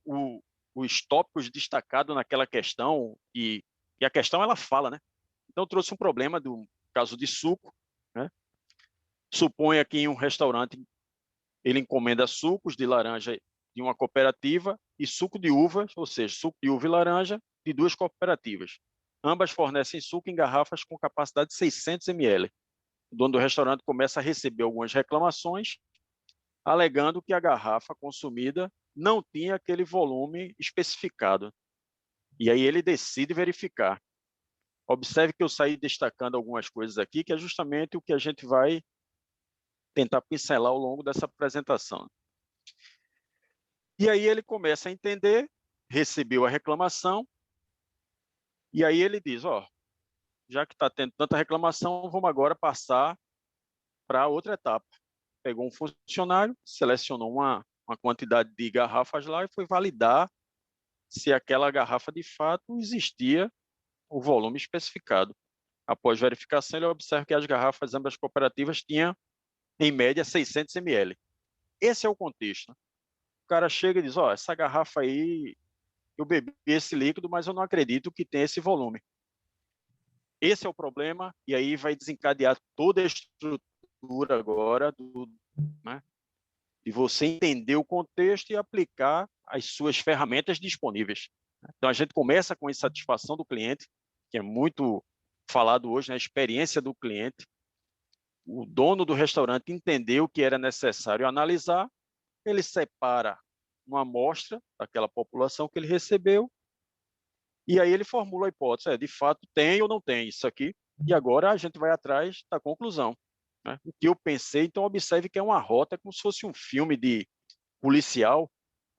os tópicos destacados naquela questão, e a questão ela fala, né? Então, eu trouxe um problema do caso de suco, né? Suponha que em um restaurante ele encomenda sucos de laranja de uma cooperativa e suco de uvas, ou seja, suco de uva e laranja de duas cooperativas. Ambas fornecem suco em garrafas com capacidade de 600 ml. O dono do restaurante começa a receber algumas reclamações, alegando que a garrafa consumida não tinha aquele volume especificado. E aí ele decide verificar. Observe que eu saí destacando algumas coisas aqui, que é justamente o que a gente vai tentar pincelar ao longo dessa apresentação. E aí ele começa a entender, recebeu a reclamação, e aí ele diz, já que está tendo tanta reclamação, vamos agora passar para outra etapa. Pegou um funcionário, selecionou uma quantidade de garrafas lá e foi validar se aquela garrafa de fato existia o volume especificado. Após verificação, ele observa que as garrafas ambas cooperativas tinham, em média, 600 ml. Esse é o contexto. O cara chega e diz, essa garrafa aí, eu bebi esse líquido, mas eu não acredito que tenha esse volume. Esse é o problema, e aí vai desencadear toda a estrutura agora de você entender o contexto e aplicar as suas ferramentas disponíveis. Então, a gente começa com a insatisfação do cliente, que é muito falado hoje, na experiência do cliente. O dono do restaurante entendeu que era necessário analisar, ele separa uma amostra daquela população que ele recebeu, e aí ele formula a hipótese, de fato tem ou não tem isso aqui, e agora a gente vai atrás da conclusão. O que eu pensei, então observe que é uma rota, como se fosse um filme de policial,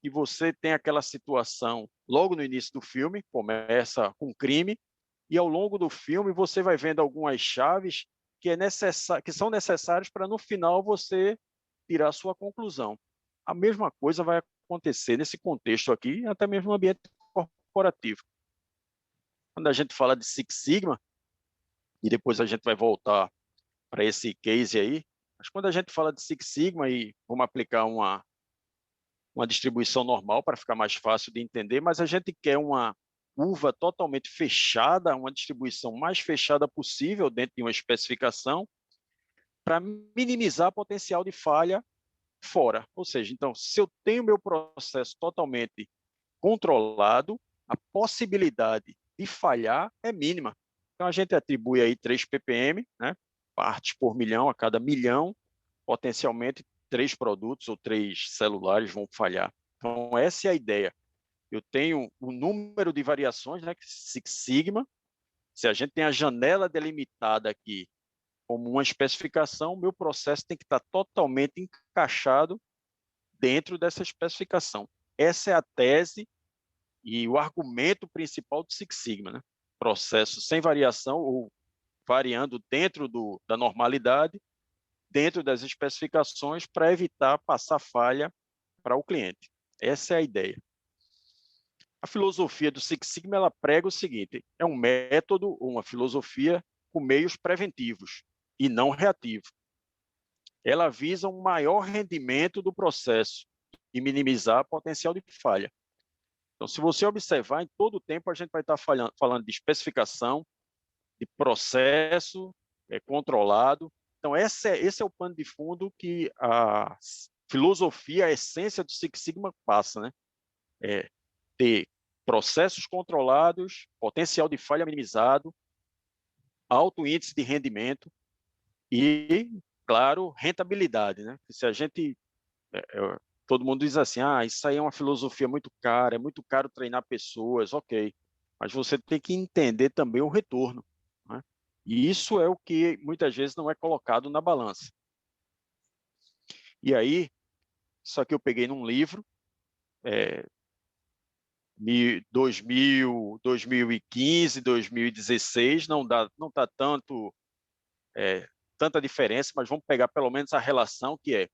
e você tem aquela situação logo no início do filme, começa com um crime, e ao longo do filme você vai vendo algumas chaves que são necessárias para no final você tirar a sua conclusão. A mesma coisa vai acontecer nesse contexto aqui, até mesmo no ambiente corporativo. Quando a gente fala de Six Sigma, e depois a gente vai voltar para esse case aí, mas quando a gente fala de Six Sigma, e vamos aplicar uma distribuição normal para ficar mais fácil de entender, mas a gente quer uma curva totalmente fechada, uma distribuição mais fechada possível dentro de uma especificação, para minimizar potencial de falha fora. Ou seja, então, se eu tenho meu processo totalmente controlado, a possibilidade de falhar é mínima. Então, a gente atribui aí 3 ppm, partes por milhão, a cada milhão, potencialmente 3 produtos ou 3 celulares vão falhar. Então, essa é a ideia. Eu tenho o número de variações, Six Sigma. Se a gente tem a janela delimitada aqui como uma especificação, meu processo tem que estar totalmente encaixado dentro dessa especificação. Essa é a tese e o argumento principal do Six Sigma. Processo sem variação ou variando dentro da normalidade, dentro das especificações, para evitar passar falha para o cliente. Essa é a ideia. A filosofia do Six Sigma ela prega o seguinte: é um método, uma filosofia com meios preventivos e não reativos. Ela visa um maior rendimento do processo e minimizar o potencial de falha. Então, se você observar, em todo o tempo a gente vai estar falando de especificação, de processo controlado. Então, esse é o pano de fundo que a filosofia, a essência do Six Sigma passa, ter processos controlados, potencial de falha minimizado, alto índice de rendimento e, claro, rentabilidade. Se a gente... todo mundo diz assim, isso aí é uma filosofia muito cara, é muito caro treinar pessoas, ok. Mas você tem que entender também o retorno. E isso é o que muitas vezes não é colocado na balança. E aí, isso aqui eu peguei num livro, 2015, 2016, não está tanta diferença, mas vamos pegar pelo menos a relação que é: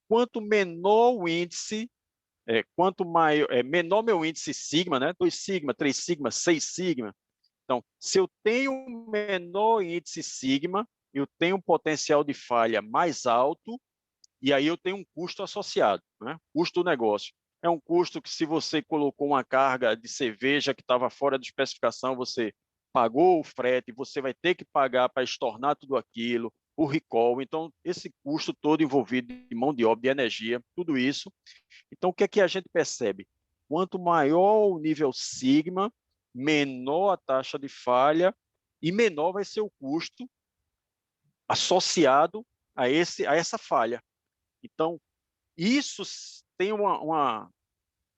quanto menor o índice, menor meu índice sigma, 2 sigma, 3 sigma, 6 sigma. Então, se eu tenho um menor índice sigma, eu tenho um potencial de falha mais alto, e aí eu tenho um custo associado, custo do negócio. É um custo que, se você colocou uma carga de cerveja que estava fora de especificação, você pagou o frete, você vai ter que pagar para estornar tudo aquilo, o recall. Então, esse custo todo envolvido de mão de obra, de energia, tudo isso. Então, o que é que a gente percebe? Quanto maior o nível sigma, menor a taxa de falha e menor vai ser o custo associado a essa falha. Então, isso tem uma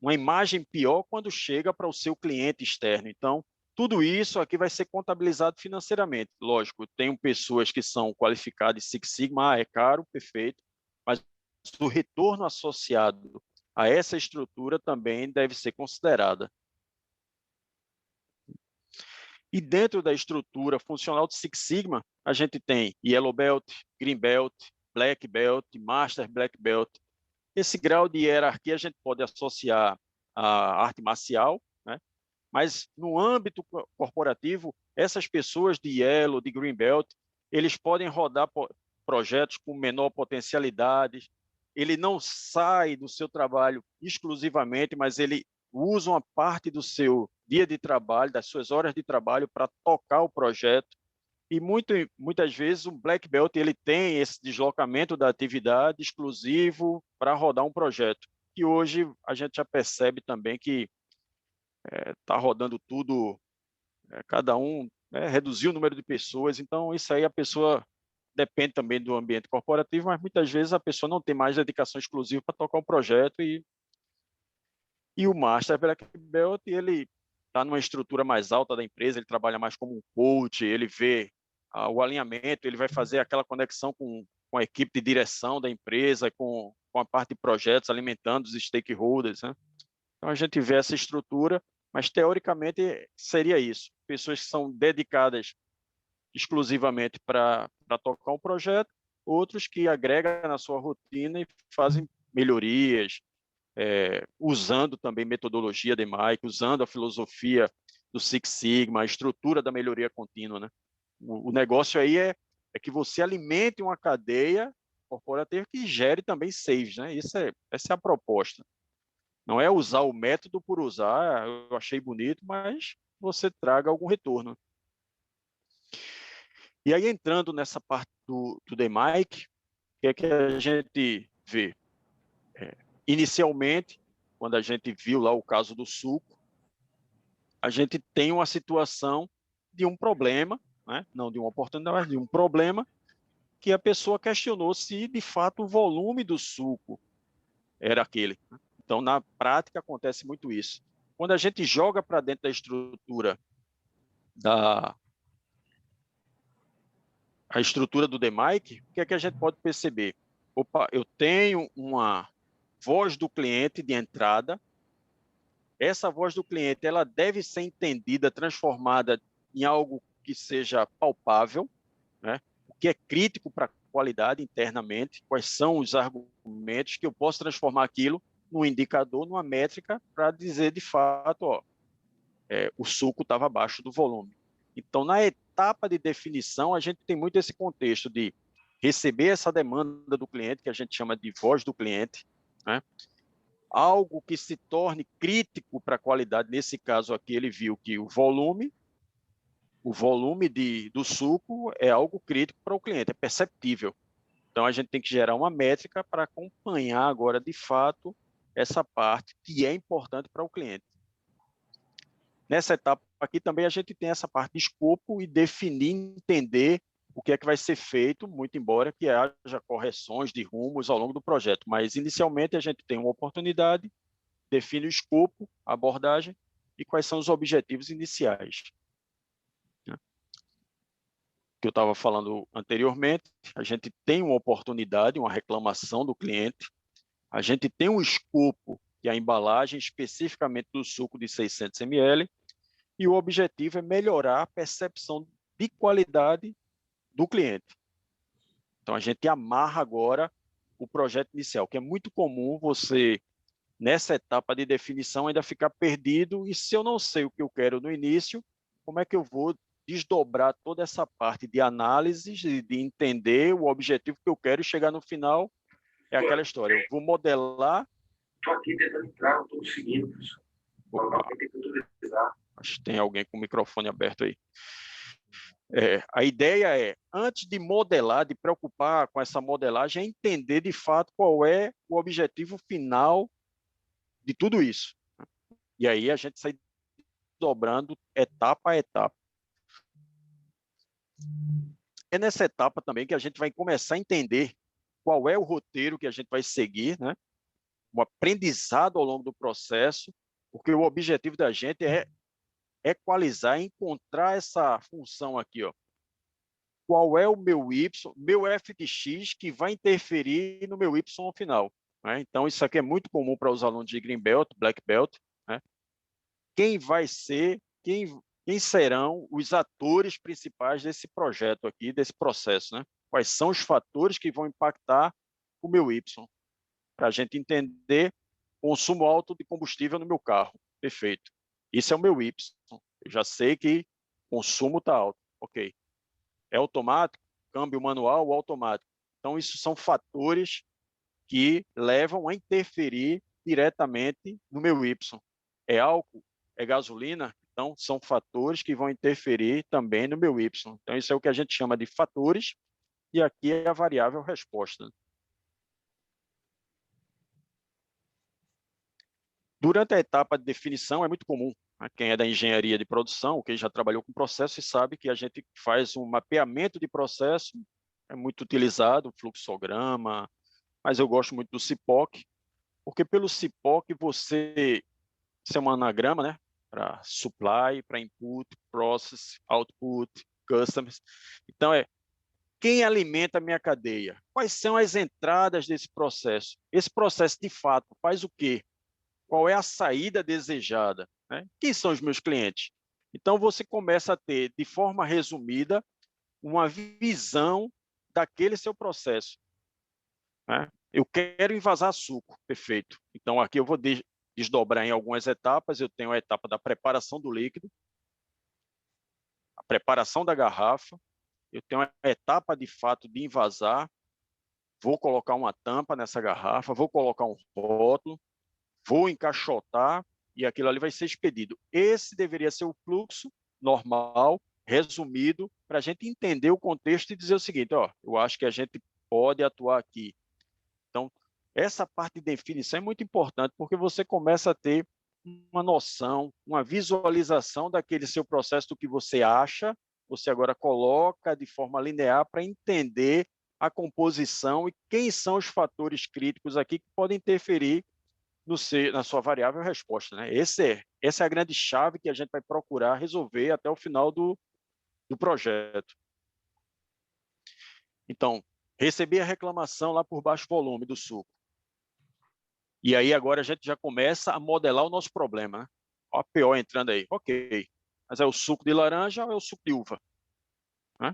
imagem pior quando chega para o seu cliente externo. Então, tudo isso aqui vai ser contabilizado financeiramente. Lógico, tem pessoas que são qualificadas em Six Sigma, é caro, perfeito, mas o retorno associado a essa estrutura também deve ser considerada. E dentro da estrutura funcional de Six Sigma, a gente tem Yellow Belt, Green Belt, Black Belt, Master Black Belt. Esse grau de hierarquia a gente pode associar à arte marcial, né? Mas no âmbito corporativo, essas pessoas de Yellow, de Green Belt, eles podem rodar projetos com menor potencialidade. Ele não sai do seu trabalho exclusivamente, mas ele usa uma parte do seu dia de trabalho, das suas horas de trabalho para tocar o projeto. E muitas vezes o Black Belt ele tem esse deslocamento da atividade exclusivo para rodar um projeto, que hoje a gente já percebe também que está rodando tudo, cada um reduzir o número de pessoas, então isso aí a pessoa depende também do ambiente corporativo, mas muitas vezes a pessoa não tem mais dedicação exclusiva para tocar um projeto e o Master Black Belt ele está numa estrutura mais alta da empresa, ele trabalha mais como um coach, ele vê o alinhamento, ele vai fazer aquela conexão com a equipe de direção da empresa, com a parte de projetos, alimentando os stakeholders, né? Então, a gente vê essa estrutura, mas, teoricamente, seria isso. Pessoas que são dedicadas exclusivamente para tocar um projeto, outros que agregam na sua rotina e fazem melhorias, usando também metodologia de Mike, usando a filosofia do Six Sigma, a estrutura da melhoria contínua, né? O negócio aí é que você alimente uma cadeia corporativa que gere também saves, né? Essa é a proposta. Não é usar o método por usar, eu achei bonito, mas você traga algum retorno. E aí, entrando nessa parte do DMAIC, o que é que a gente vê? Inicialmente, quando a gente viu lá o caso do suco, a gente tem uma situação de um problema, né? Não de uma oportunidade, mas de um problema, que a pessoa questionou se, de fato, o volume do suco era aquele. Então, na prática, acontece muito isso. Quando a gente joga para dentro da estrutura a estrutura do DMAIC, o que é que a gente pode perceber? Opa, eu tenho uma voz do cliente de entrada. Essa voz do cliente ela deve ser entendida, transformada em algo que seja palpável, né? O que é crítico para a qualidade internamente, quais são os argumentos que eu posso transformar aquilo num indicador, numa métrica, para dizer de fato, ó, o suco estava abaixo do volume. Então, na etapa de definição, a gente tem muito esse contexto de receber essa demanda do cliente, que a gente chama de voz do cliente, né? Algo que se torne crítico para a qualidade. Nesse caso aqui, ele viu que o volume do suco é algo crítico para o cliente, é perceptível. Então, a gente tem que gerar uma métrica para acompanhar agora, de fato, essa parte que é importante para o cliente. Nessa etapa aqui também a gente tem essa parte de escopo e definir, entender o que é que vai ser feito, muito embora que haja correções de rumos ao longo do projeto. Mas, inicialmente, a gente tem uma oportunidade, define o escopo, a abordagem e quais são os objetivos iniciais. Que eu estava falando anteriormente, a gente tem uma oportunidade, uma reclamação do cliente, a gente tem um escopo, que é a embalagem especificamente do suco de 600 ml, e o objetivo é melhorar a percepção de qualidade do cliente. Então, a gente amarra agora o projeto inicial, que é muito comum você, nessa etapa de definição, ainda ficar perdido, e se eu não sei o que eu quero no início, como é que eu vou desdobrar toda essa parte de análise, de entender o objetivo que eu quero e chegar no final, é aquela história. Eu vou modelar... Estou aqui tentando entrar, não estou conseguindo, professor. Acho que tem alguém com o microfone aberto aí. A ideia é, antes de modelar, de preocupar com essa modelagem, é entender de fato qual é o objetivo final de tudo isso. E aí a gente sai desdobrando etapa a etapa. É nessa etapa também que a gente vai começar a entender qual é o roteiro que a gente vai seguir, né? Um aprendizado ao longo do processo, porque o objetivo da gente é equalizar, encontrar essa função aqui, ó. Qual é o meu Y, meu f de x, que vai interferir no meu Y final. Né? Então, isso aqui é muito comum para os alunos de Green Belt, Black Belt. Né? Quem vai ser, quem serão os atores principais desse projeto aqui, desse processo? Né? Quais são os fatores que vão impactar o meu Y? Para a gente entender consumo alto de combustível no meu carro. Perfeito. Isso é o meu Y. Eu já sei que o consumo está alto. Ok. É automático, câmbio manual ou automático. Então, isso são fatores que levam a interferir diretamente no meu Y. É álcool? É gasolina? Então, são fatores que vão interferir também no meu Y. Então, isso é o que a gente chama de fatores, e aqui é a variável resposta. Durante a etapa de definição, é muito comum, né? Quem é da engenharia de produção, quem já trabalhou com processo, sabe que a gente faz um mapeamento de processo, é muito utilizado, o fluxograma, mas eu gosto muito do CIPOC, porque pelo CIPOC isso é um anagrama, né? Para supply, para input, process, output, customers. Então, quem alimenta a minha cadeia? Quais são as entradas desse processo? Esse processo, de fato, faz o quê? Qual é a saída desejada? Né? Quem são os meus clientes? Então, você começa a ter, de forma resumida, uma visão daquele seu processo. Né? Eu quero envasar suco, perfeito. Então, aqui eu vou desdobrar em algumas etapas. Eu tenho a etapa da preparação do líquido, a preparação da garrafa, eu tenho a etapa, de fato, de envasar, vou colocar uma tampa nessa garrafa, vou colocar um rótulo, vou encaixotar e aquilo ali vai ser expedido. Esse deveria ser o fluxo normal, resumido, para a gente entender o contexto e dizer o seguinte, ó, eu acho que a gente pode atuar aqui. Então, essa parte de definição é muito importante, porque você começa a ter uma noção, uma visualização daquele seu processo, do que você acha, você agora coloca de forma linear para entender a composição e quem são os fatores críticos aqui que podem interferir na sua variável resposta. Né? Essa é a grande chave que a gente vai procurar resolver até o final do projeto. Então, receber a reclamação lá por baixo volume do suco. E aí agora a gente já começa a modelar o nosso problema. Né? Ó, a PO entrando aí. Ok, mas é o suco de laranja ou é o suco de uva? Né?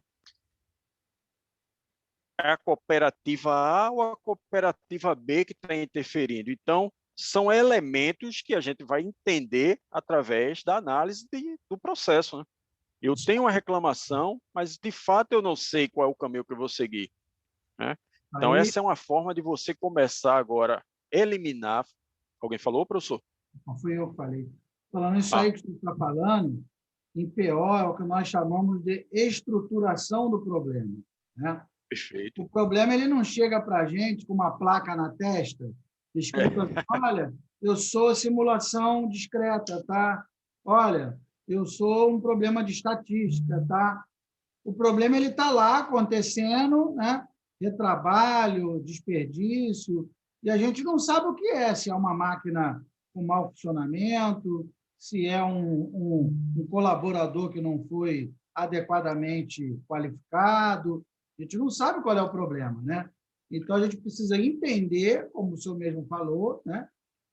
É a cooperativa A ou a cooperativa B que está interferindo? Então, são elementos que a gente vai entender através da análise do processo. Né? Eu tenho uma reclamação, mas de fato eu não sei qual é o caminho que eu vou seguir. Né? Então, Aí, essa é uma forma de você começar agora a eliminar. Alguém falou, professor? não fui eu que falei. Falando isso aí que você está falando, em PO é o que nós chamamos de estruturação do problema. Né? Perfeito. O problema ele não chega para a gente com uma placa na testa, escrito assim, olha, eu sou simulação discreta, tá? Olha, eu sou um problema de estatística, tá? O problema ele está lá acontecendo, né? Retrabalho, desperdício, e a gente não sabe o que é, se é uma máquina com mau funcionamento, se é um colaborador que não foi adequadamente qualificado, a gente não sabe qual é o problema, né? Então, a gente precisa entender, como o senhor mesmo falou, né?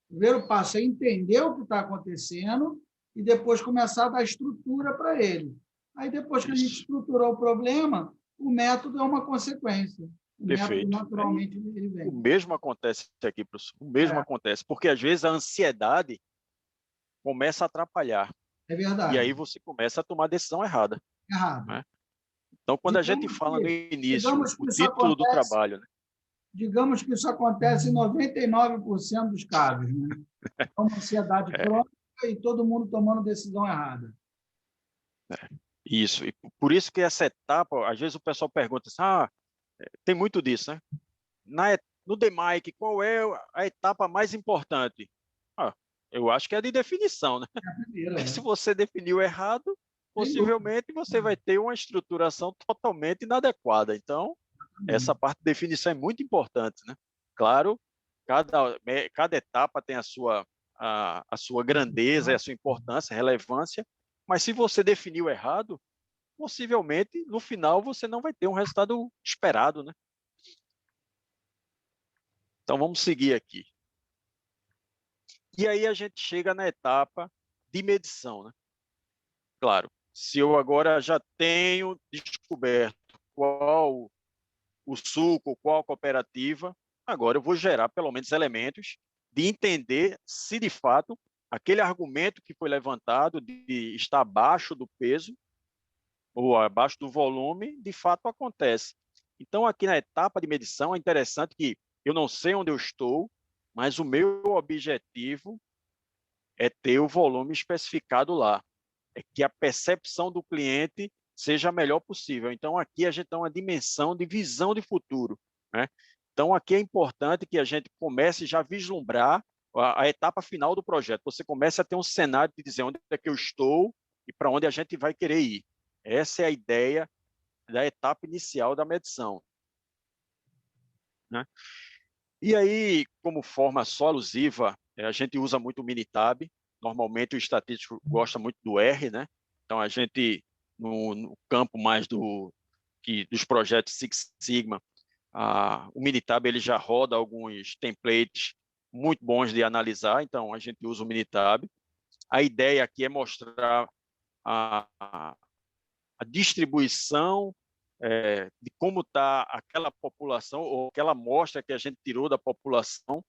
O primeiro passo é entender o que está acontecendo e depois começar a dar estrutura para ele. Aí, depois que a gente estruturou o problema, o método é uma consequência. O Perfeito. método, naturalmente, ele vem. O mesmo acontece aqui, professor. O mesmo acontece, porque às vezes a ansiedade começa a atrapalhar. É verdade. E aí você começa a tomar a decisão errada. Errado. Né? Então, quando a gente fala no início, o título do trabalho... Né? Digamos que isso acontece em 99% dos casos. Né? É uma ansiedade crônica e todo mundo tomando decisão errada. Isso. E por isso que essa etapa, às vezes o pessoal pergunta assim, tem muito disso, né? No DMAIC, qual é a etapa mais importante? Eu acho que é de definição, né? É a primeira, né? Se você definiu errado, possivelmente você vai ter uma estruturação totalmente inadequada. Então, essa parte de definição é muito importante, né? Claro, cada etapa tem a sua grandeza, a sua importância, relevância, mas se você definiu errado, possivelmente, no final, você não vai ter um resultado esperado, né? Então, vamos seguir aqui. E aí a gente chega na etapa de medição, né? Claro, se eu agora já tenho descoberto qual o suco, qual a cooperativa, agora eu vou gerar pelo menos elementos de entender se de fato aquele argumento que foi levantado de estar abaixo do peso ou abaixo do volume, de fato acontece. Então, aqui na etapa de medição, é interessante que eu não sei onde eu estou, mas o meu objetivo é ter o volume especificado lá, é que a percepção do cliente seja a melhor possível. Então, aqui a gente tem uma dimensão de visão de futuro, né? Então, aqui é importante que a gente comece já a vislumbrar a etapa final do projeto. Você comece a ter um cenário de dizer onde é que eu estou e para onde a gente vai querer ir. Essa é a ideia da etapa inicial da medição, né? E aí, como forma só alusiva, a gente usa muito o Minitab. Normalmente o estatístico gosta muito do R, né? Então a gente no campo mais dos projetos Six Sigma, o Minitab ele já roda alguns templates muito bons de analisar, então a gente usa o Minitab. A ideia aqui é mostrar a distribuição de como está aquela população ou aquela amostra que a gente tirou da população.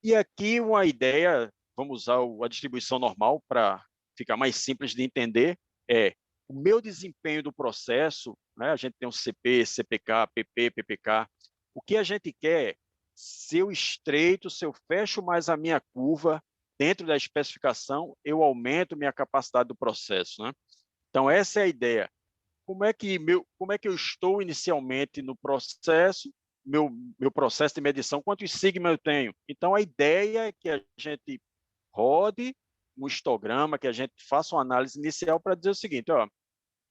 E aqui uma ideia, vamos usar a distribuição normal para ficar mais simples de entender, é o meu desempenho do processo, né? A gente tem um CP, CPK, PP, PPK. O que a gente quer, se eu estreito, se eu fecho mais a minha curva dentro da especificação, eu aumento minha capacidade do processo, né? Então, essa é a ideia. Como é que eu estou inicialmente no processo, meu processo de medição, quantos sigma eu tenho? Então, a ideia é que a gente rode um histograma, que a gente faça uma análise inicial para dizer o seguinte, ó,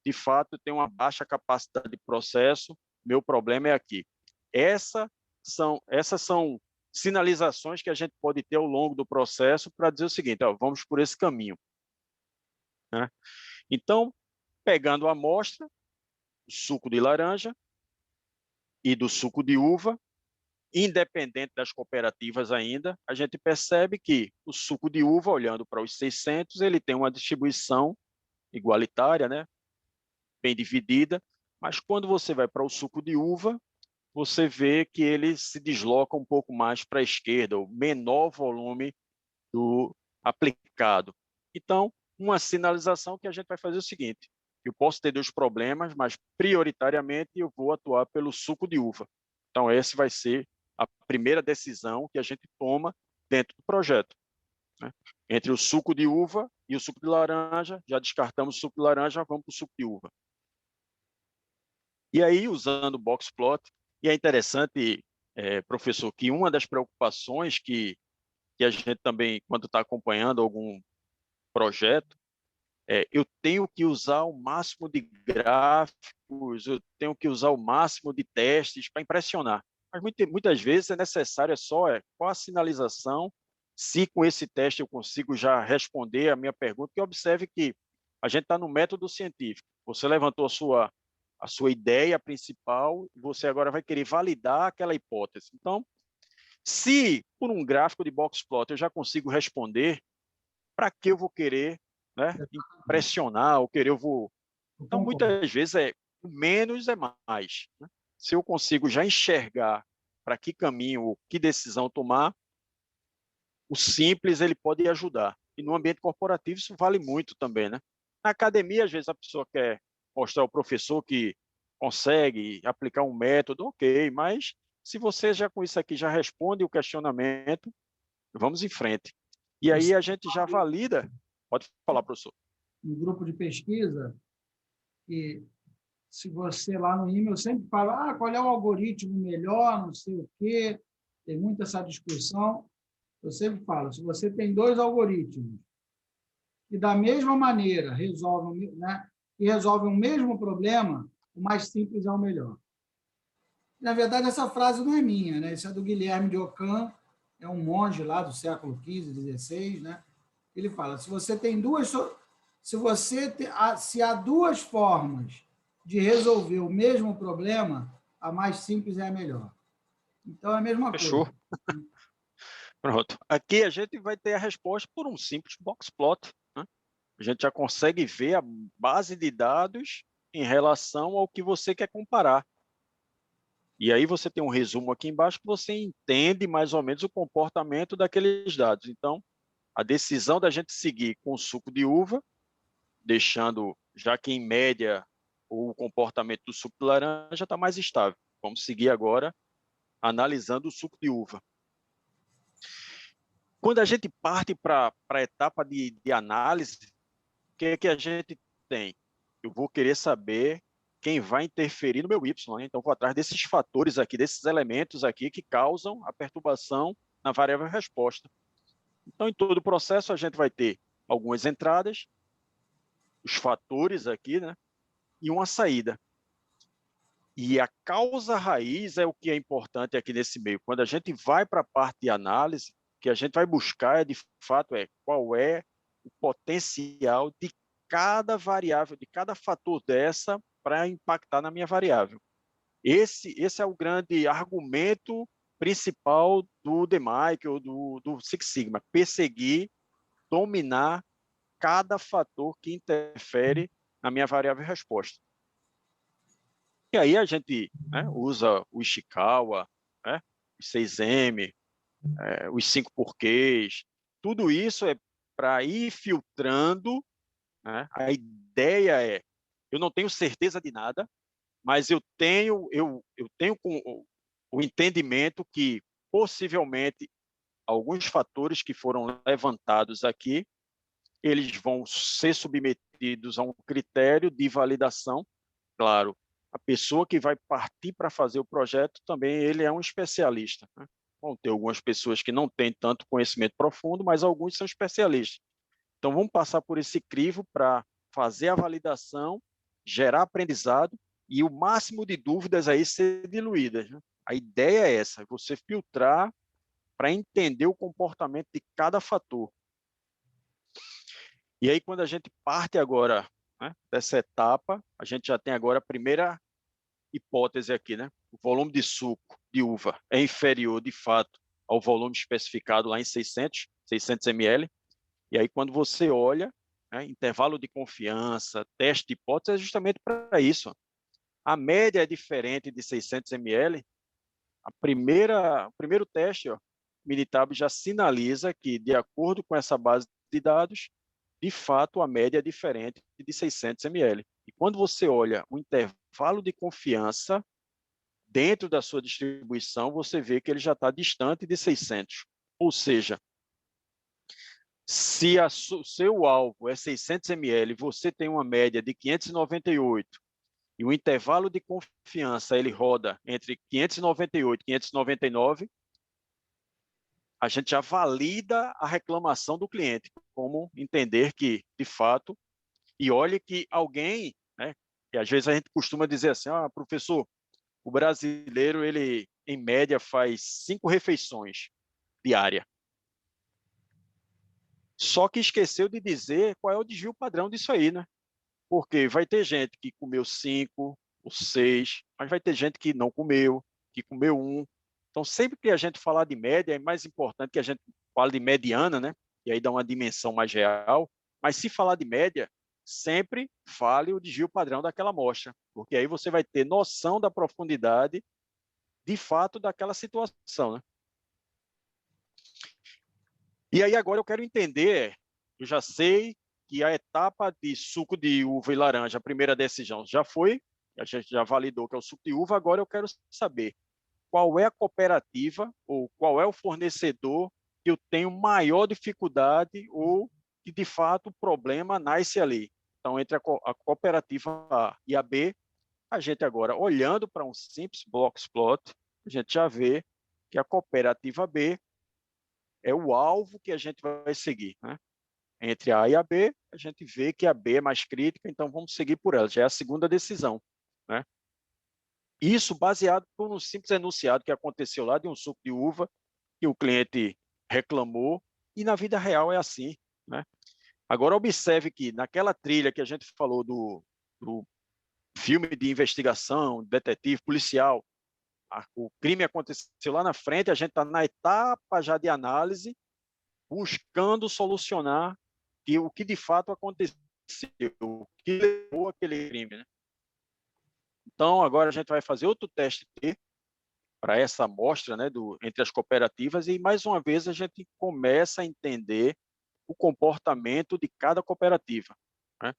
de fato, eu tenho uma baixa capacidade de processo, meu problema é aqui. Essas são sinalizações que a gente pode ter ao longo do processo para dizer o seguinte, ó, vamos por esse caminho, né? Então, pegando a amostra, o suco de laranja e do suco de uva, independente das cooperativas ainda, a gente percebe que o suco de uva, olhando para os 600, ele tem uma distribuição igualitária, né? Bem dividida, mas quando você vai para o suco de uva, você vê que ele se desloca um pouco mais para a esquerda, o menor volume do aplicado. Então, uma sinalização que a gente vai fazer é o seguinte, eu posso ter dois problemas, mas prioritariamente eu vou atuar pelo suco de uva. Então, essa vai ser a primeira decisão que a gente toma dentro do projeto, né? Entre o suco de uva e o suco de laranja, já descartamos o suco de laranja, vamos para o suco de uva. E aí, usando o box plot, e é interessante, professor, que uma das preocupações que a gente também, quando está acompanhando algum projeto, eu tenho que usar o máximo de gráficos, eu tenho que usar o máximo de testes para impressionar. Mas muitas vezes é necessário qual a sinalização, se com esse teste eu consigo já responder a minha pergunta, que observe que a gente está no método científico. Você levantou a sua ideia principal, você agora vai querer validar aquela hipótese. Então, se por um gráfico de box plot eu já consigo responder, para que eu vou querer, né, impressionar, ou querer eu vou... Então, muitas vezes, menos é mais, né? Se eu consigo já enxergar para que caminho, que decisão tomar, o simples ele pode ajudar. E no ambiente corporativo isso vale muito também, né? Na academia, às vezes, a pessoa quer mostrar ao professor que consegue aplicar um método, ok, mas se você já com isso aqui já responde o questionamento, vamos em frente. E aí a gente já valida. Pode falar, professor. No grupo de pesquisa, que se você lá no e-mail sempre fala qual é o algoritmo melhor, não sei o quê, tem muita essa discussão. eu sempre falo, se você tem dois algoritmos que da mesma maneira resolvem, né, que resolvem o mesmo problema, o mais simples é o melhor. Na verdade, essa frase não é minha, né? Isso é do Guilherme de Ockham, é um monge lá do século XV, XVI, né? Ele fala: se você tem duas, se há duas formas de resolver o mesmo problema, a mais simples é a melhor. Então é a mesma Fechou. coisa. Pronto. Aqui a gente vai ter a resposta por um simples box plot, né? A gente já consegue ver a base de dados em relação ao que você quer comparar. E aí você tem um resumo aqui embaixo que você entende mais ou menos o comportamento daqueles dados. Então, a decisão da gente seguir com o suco de uva, deixando, já que em média o comportamento do suco de laranja está mais estável. Vamos seguir agora analisando o suco de uva. Quando a gente parte para a etapa de análise, o que é que a gente tem? Eu vou querer saber quem vai interferir no meu Y, né? Então, vou atrás desses fatores aqui, desses elementos aqui que causam a perturbação na variável resposta. Então, em todo o processo, a gente vai ter algumas entradas, os fatores aqui, né? E uma saída. E a causa raiz é o que é importante aqui nesse meio. Quando a gente vai para a parte de análise, o que a gente vai buscar de fato qual é o potencial de cada variável, de cada fator dessa para impactar na minha variável. Esse é o grande argumento principal do DMAIC ou do Six Sigma, perseguir, dominar cada fator que interfere na minha variável resposta. E aí a gente, né, usa o Ishikawa, né, os 6M, os 5 porquês, tudo isso é para ir filtrando, né? A ideia é, eu não tenho certeza de nada, mas eu tenho o entendimento que possivelmente alguns fatores que foram levantados aqui, eles vão ser submetidos a um critério de validação. Claro, a pessoa que vai partir para fazer o projeto também ele é um especialista, né? Vão ter algumas pessoas que não têm tanto conhecimento profundo, mas alguns são especialistas. Então, vamos passar por esse crivo para fazer a validação, gerar aprendizado e o máximo de dúvidas aí ser diluídas, né? A ideia é essa, você filtrar para entender o comportamento de cada fator. E aí, quando a gente parte agora, né, dessa etapa, a gente já tem agora a primeira hipótese aqui, né? O volume de suco de uva é inferior, de fato, ao volume especificado lá em 600 ml. E aí, quando você olha, né, intervalo de confiança, teste de hipótese, é justamente para isso. A média é diferente de 600 ml. O primeiro teste, ó, Minitab já sinaliza que, de acordo com essa base de dados, de fato, a média é diferente de 600 ml. E quando você olha o intervalo de confiança dentro da sua distribuição, você vê que ele já está distante de 600. Ou seja, se o seu alvo é 600 ml, você tem uma média de 598 e o intervalo de confiança ele roda entre 598 e 599, a gente já valida a reclamação do cliente, como entender que, de fato, e olhe que alguém, né, que às vezes a gente costuma dizer assim, professor, o brasileiro, ele, em média, faz 5 refeições diárias. Só que esqueceu de dizer qual é o desvio padrão disso aí, né? Porque vai ter gente que comeu 5 ou 6, mas vai ter gente que não comeu, que comeu 1. Então, sempre que a gente falar de média, é mais importante que a gente fale de mediana, né? E aí dá uma dimensão mais real. Mas se falar de média, sempre fale o desvio padrão daquela amostra, porque aí você vai ter noção da profundidade, de fato, daquela situação, né? E aí agora eu quero entender, eu já sei que a etapa de suco de uva e laranja, a primeira decisão já foi, a gente já validou que é o suco de uva, agora eu quero saber qual é a cooperativa ou qual é o fornecedor que eu tenho maior dificuldade ou que, de fato, o problema nasce ali. Então, entre a cooperativa A e a B, a gente agora, olhando para um simples box plot, a gente já vê que a cooperativa B é o alvo que a gente vai seguir, né? Entre a A e a B, a gente vê que a B é mais crítica, então vamos seguir por ela, já é a segunda decisão, né? Isso baseado por um simples enunciado que aconteceu lá de um suco de uva que o cliente reclamou, e na vida real é assim, né? Agora, observe que naquela trilha que a gente falou do filme de investigação, detetive, policial, o crime aconteceu lá na frente, a gente está na etapa já de análise, buscando solucionar o que de fato aconteceu, o que levou aquele crime, né? Então, agora a gente vai fazer outro teste T para essa amostra, né, entre as cooperativas, e mais uma vez a gente começa a entender o comportamento de cada cooperativa, né?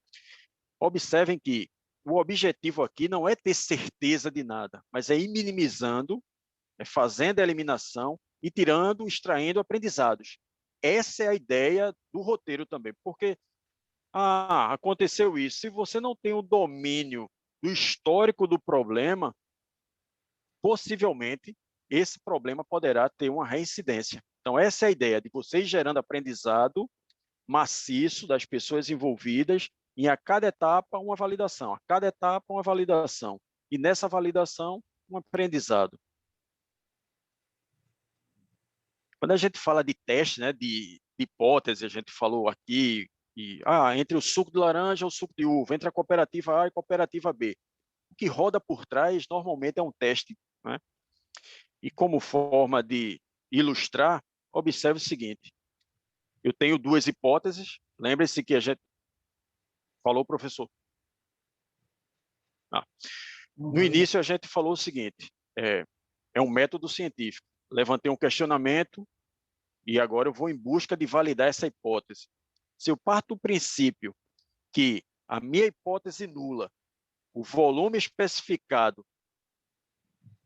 Observem que o objetivo aqui não é ter certeza de nada, mas é ir minimizando, fazendo a eliminação e tirando, extraindo aprendizados. Essa é a ideia do roteiro também, porque aconteceu isso. Se você não tem o domínio do histórico do problema, possivelmente esse problema poderá ter uma reincidência. Então, essa é a ideia de vocês gerando aprendizado maciço das pessoas envolvidas, e a cada etapa uma validação, a cada etapa uma validação, e nessa validação um aprendizado. Quando a gente fala de teste, né, de hipótese, a gente falou aqui, entre o suco de laranja e o suco de uva, entre a cooperativa A e a cooperativa B. O que roda por trás normalmente é um teste, né? E como forma de ilustrar, observe o seguinte: eu tenho duas hipóteses. Lembre-se que a gente falou, professor. No início, a gente falou o seguinte: é um método científico. Levantei um questionamento e agora eu vou em busca de validar essa hipótese. Se eu parto do princípio que a minha hipótese nula, o volume especificado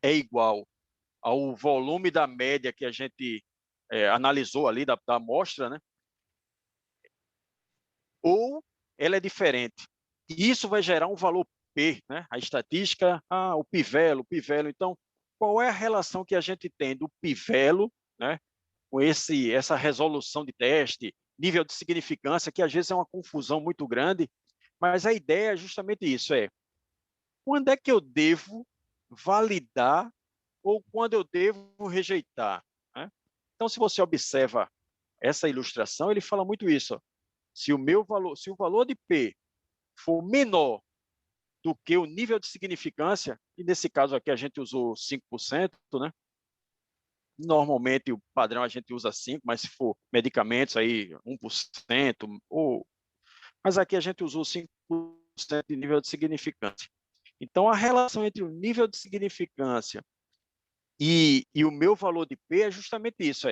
é igual ao volume da média que a gente analisou ali da amostra, né? Ou ela é diferente. E isso vai gerar um valor P, né? A estatística, o p-value, Então, qual é a relação que a gente tem do p-value, né, com essa resolução de teste, nível de significância, que às vezes é uma confusão muito grande, mas a ideia é justamente isso, quando é que eu devo validar ou quando eu devo rejeitar, né? Então, se você observa essa ilustração, ele fala muito isso. Se o valor de P for menor do que o nível de significância, e nesse caso aqui a gente usou 5%, né? Normalmente o padrão a gente usa 5%, mas se for medicamentos aí 1%, mas aqui a gente usou 5% de nível de significância. Então, a relação entre o nível de significância e o meu valor de P é justamente isso.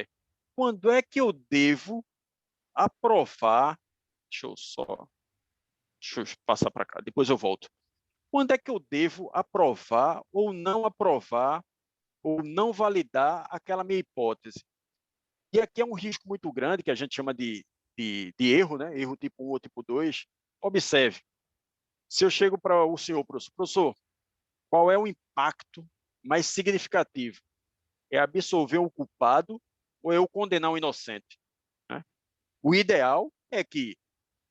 Quando é que eu devo aprovar? Deixa eu passar para cá, depois eu volto. Quando é que eu devo aprovar ou não validar aquela minha hipótese? E aqui é um risco muito grande, que a gente chama de erro, né? Erro tipo 1 ou tipo 2. Observe, se eu chego para o senhor, professor, qual é o impacto mais significativo? É absolver o culpado ou eu condenar o inocente, né? O ideal é que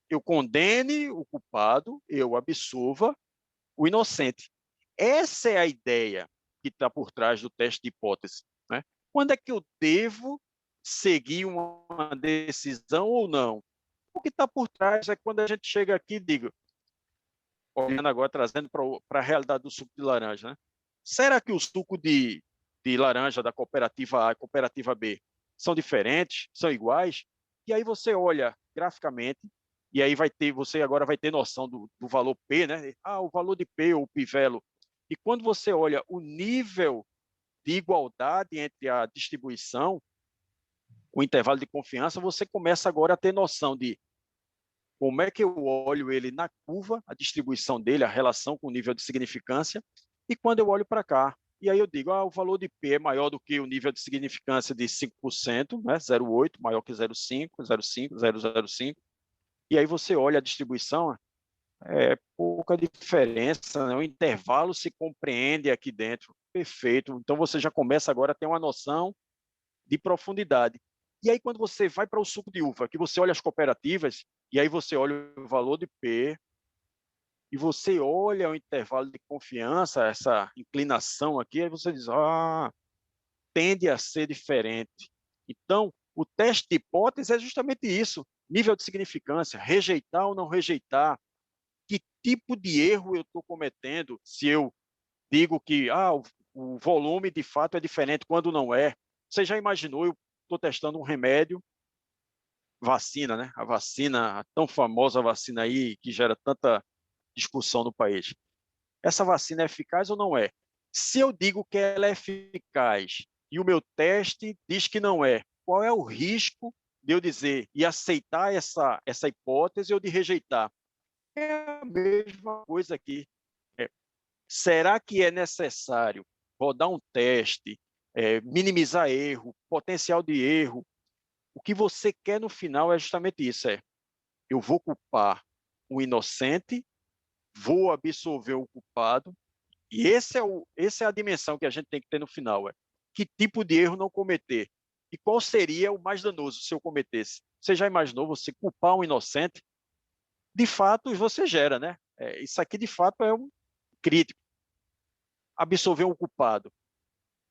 eu condene o culpado, eu absolva o inocente. Essa é a ideia que está por trás do teste de hipótese, né? Quando é que eu devo seguir uma decisão ou não? O que está por trás é quando a gente chega aqui e digo, olhando agora, trazendo para a realidade do suco de laranja, né? Será que o suco de laranja da cooperativa A e cooperativa B são diferentes, são iguais? E aí você olha graficamente, e aí você agora vai ter noção do valor P, né? O valor de P ou p-value. E quando você olha o nível de igualdade entre a distribuição, o intervalo de confiança, você começa agora a ter noção de como é que eu olho ele na curva, a distribuição dele, a relação com o nível de significância, e quando eu olho para cá. E aí eu digo, o valor de P é maior do que o nível de significância de 5%, né? 0,8, maior que 0,5, 0,5, 0,05. E aí você olha a distribuição, é pouca diferença, né? O intervalo se compreende aqui dentro. Perfeito. Então você já começa agora a ter uma noção de profundidade. E aí, quando você vai para o suco de uva, que você olha as cooperativas, e aí você olha o valor de P, e você olha o intervalo de confiança, essa inclinação aqui, aí você diz, tende a ser diferente. Então, o teste de hipótese é justamente isso, nível de significância, rejeitar ou não rejeitar, que tipo de erro eu estou cometendo se eu digo que o volume de fato é diferente quando não é. Você já imaginou, eu estou testando um remédio, vacina, né? A vacina, a tão famosa vacina aí, que gera tanta discussão no país. Essa vacina é eficaz ou não é? Se eu digo que ela é eficaz e o meu teste diz que não é, qual é o risco de eu dizer e aceitar essa hipótese ou de rejeitar? É a mesma coisa aqui. Será que é necessário rodar um teste, minimizar erro, potencial de erro? O que você quer no final é justamente isso, eu vou culpar o inocente, vou absolver o culpado, e essa é a dimensão que a gente tem que ter no final, que tipo de erro não cometer? E qual seria o mais danoso se eu cometesse? Você já imaginou você culpar um inocente? De fato, você gera, né? Isso aqui, de fato, é um crítico. Absolver um culpado.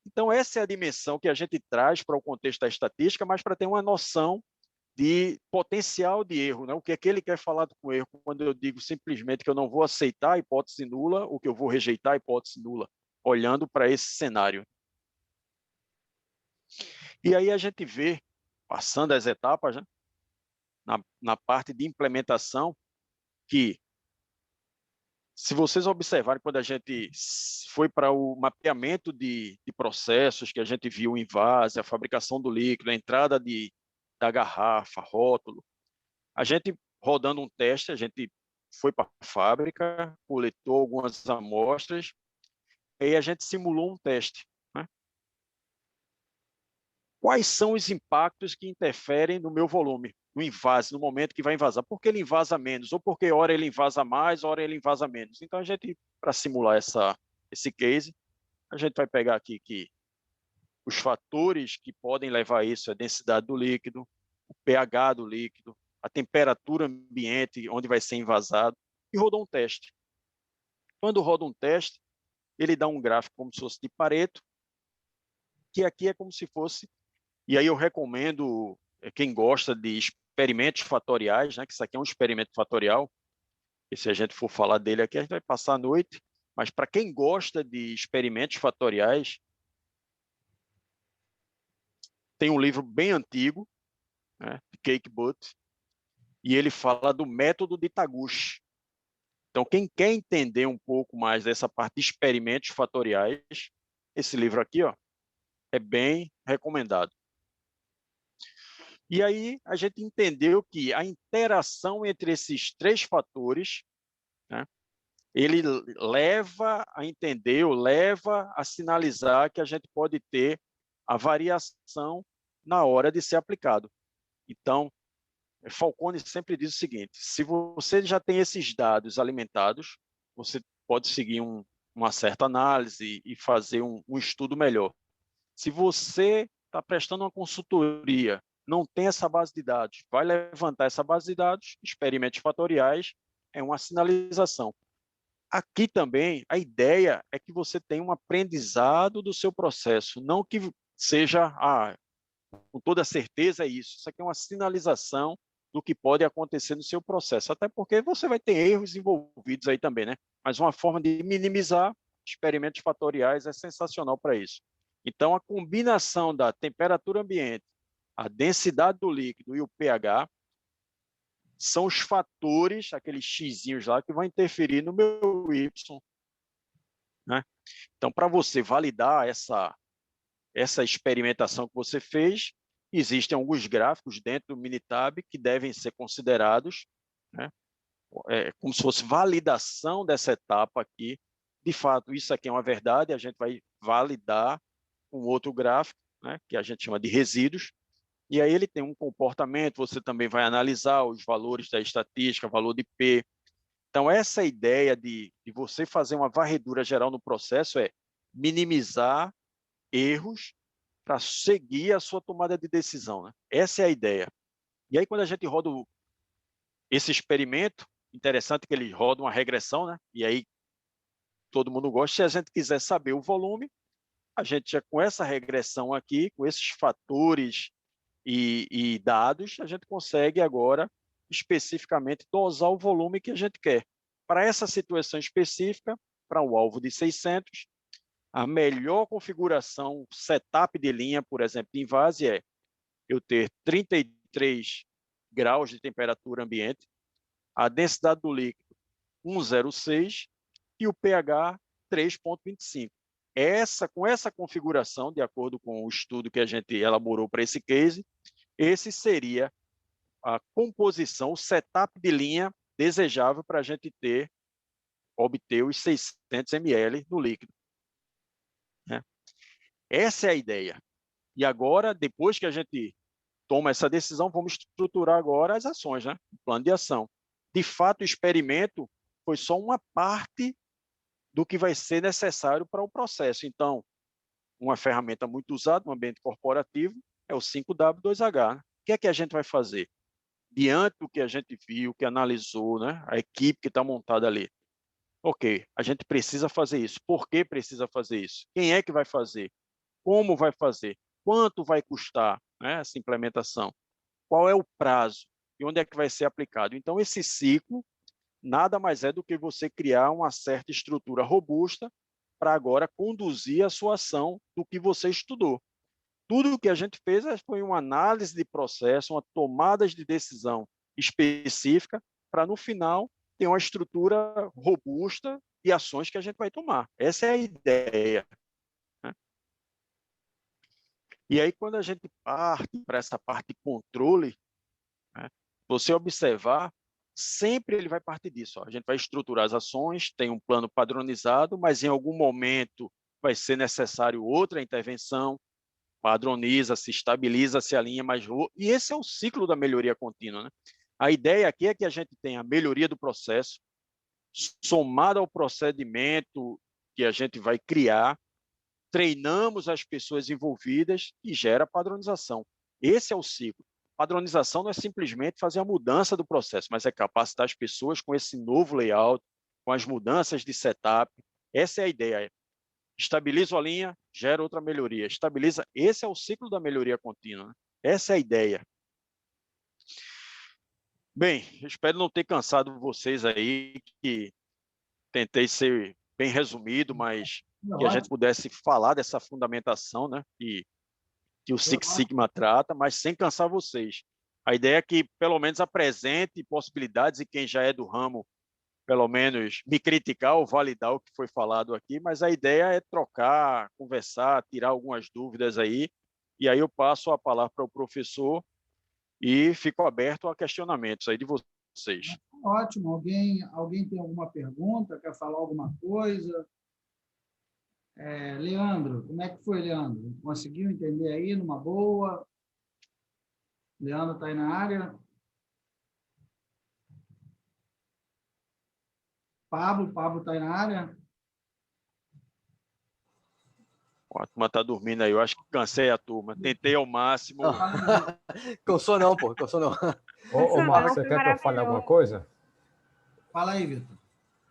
Então, essa é a dimensão que a gente traz para o contexto da estatística, mas para ter uma noção de potencial de erro, né? O que é que ele quer falar com erro quando eu digo simplesmente que eu não vou aceitar a hipótese nula ou que eu vou rejeitar a hipótese nula, olhando para esse cenário. E aí a gente vê, passando as etapas, né? na parte de implementação, que se vocês observarem, quando a gente foi para o mapeamento de processos, que a gente viu o invase, a fabricação do líquido, a entrada da garrafa, rótulo, a gente rodando um teste, a gente foi para a fábrica, coletou algumas amostras, e aí a gente simulou um teste. Né? Quais são os impactos que interferem no meu volume, no invase, no momento que vai invasar? Por que ele invasa menos? Ou porque hora ele invasa mais, hora ele invasa menos? Então, a gente, para simular esse case, a gente vai pegar aqui que os fatores que podem levar a isso é a densidade do líquido, o pH do líquido, a temperatura ambiente onde vai ser invasado, e rodou um teste. Quando roda um teste, ele dá um gráfico como se fosse de Pareto, que aqui é como se fosse, e aí eu recomendo quem gosta de experimentos fatoriais, né, que isso aqui é um experimento fatorial, e se a gente for falar dele aqui, a gente vai passar a noite, mas para quem gosta de experimentos fatoriais, tem um livro bem antigo, né, Cake Boot, e ele fala do método de Taguchi. Então, quem quer entender um pouco mais dessa parte de experimentos fatoriais, esse livro aqui, é bem recomendado. E aí a gente entendeu que a interação entre esses três fatores, né, ele leva a entender, ou leva a sinalizar que a gente pode ter a variação na hora de ser aplicado. Então, Falcone sempre diz o seguinte: se você já tem esses dados alimentados, você pode seguir uma certa análise e fazer um estudo melhor. Se você está prestando uma consultoria, não tem essa base de dados, vai levantar essa base de dados, experimentos fatoriais, é uma sinalização. Aqui também, a ideia é que você tenha um aprendizado do seu processo, não que seja, com toda certeza é isso. Isso aqui é uma sinalização do que pode acontecer no seu processo, até porque você vai ter erros envolvidos aí também, né? Mas uma forma de minimizar experimentos fatoriais é sensacional para isso. Então, a combinação da temperatura ambiente, a densidade do líquido e o pH são os fatores, aqueles xizinhos lá, que vão interferir no meu Y. Né? Então, para você validar essa experimentação que você fez, existem alguns gráficos dentro do Minitab que devem ser considerados, né? Como se fosse validação dessa etapa aqui. De fato, isso aqui é uma verdade, a gente vai validar um outro gráfico, né, que a gente chama de resíduos, e aí ele tem um comportamento, você também vai analisar os valores da estatística, valor de P. Então, essa ideia de você fazer uma varredura geral no processo é minimizar erros para seguir a sua tomada de decisão, né? Essa é a ideia. E aí, quando a gente roda esse experimento, interessante que ele roda uma regressão, né? E aí todo mundo gosta. Se a gente quiser saber o volume, a gente já com essa regressão aqui, com esses fatores e dados, a gente consegue agora especificamente dosar o volume que a gente quer. Para essa situação específica, para o alvo de 600, a melhor configuração, setup de linha, por exemplo, de invase é eu ter 33 graus de temperatura ambiente, a densidade do líquido 1,06 e o pH 3,25. Com essa configuração, de acordo com o estudo que a gente elaborou para esse case, esse seria a composição, o setup de linha desejável para a gente obter os 600 ml do líquido. Né? Essa é a ideia. E agora, depois que a gente toma essa decisão, vamos estruturar agora as ações, né? O plano de ação. De fato, o experimento foi só uma parte do que vai ser necessário para o processo. Então, uma ferramenta muito usada no ambiente corporativo é o 5W2H. Né? O que é que a gente vai fazer? Diante do que a gente viu, que analisou, né? A equipe que está montada ali. Ok, a gente precisa fazer isso. Por que precisa fazer isso? Quem é que vai fazer? Como vai fazer? Quanto vai custar, né, essa implementação? Qual é o prazo? E onde é que vai ser aplicado? Então, esse ciclo nada mais é do que você criar uma certa estrutura robusta para agora conduzir a sua ação do que você estudou. Tudo o que a gente fez foi uma análise de processo, uma tomada de decisão específica para, no final, ter uma estrutura robusta de ações que a gente vai tomar. Essa é a ideia. Né? E aí, quando a gente parte para essa parte de controle, né, você observar, sempre ele vai partir disso. Ó. A gente vai estruturar as ações, tem um plano padronizado, mas em algum momento vai ser necessário outra intervenção, padroniza-se, estabiliza-se a linha, e esse é o ciclo da melhoria contínua. Né? A ideia aqui é que a gente tenha a melhoria do processo, somada ao procedimento que a gente vai criar, treinamos as pessoas envolvidas e gera padronização. Esse é o ciclo. Padronização não é simplesmente fazer a mudança do processo, mas é capacitar as pessoas com esse novo layout, com as mudanças de setup. Essa é a ideia. Estabiliza a linha, gera outra melhoria. Estabiliza. Esse é o ciclo da melhoria contínua. Né? Essa é a ideia. Bem, espero não ter cansado vocês aí, que tentei ser bem resumido, mas que a gente pudesse falar dessa fundamentação, né? Que o Six Sigma trata, mas sem cansar vocês. A ideia é que, pelo menos, apresente possibilidades, e quem já é do ramo, pelo menos, me criticar ou validar o que foi falado aqui, mas a ideia é trocar, conversar, tirar algumas dúvidas aí, e aí eu passo a palavra para o professor e fico aberto a questionamentos aí de vocês. Ótimo. Alguém tem alguma pergunta? Quer falar alguma coisa? Leandro, como é que foi, Leandro? Conseguiu entender aí numa boa? Leandro está aí na área? Pablo está aí na área? A turma está dormindo aí, eu acho que cansei a turma. Tentei ao máximo. Cansou não, pô, cansou não. Ô Marcos, você quer que eu fale alguma coisa? Fala aí, Vitor.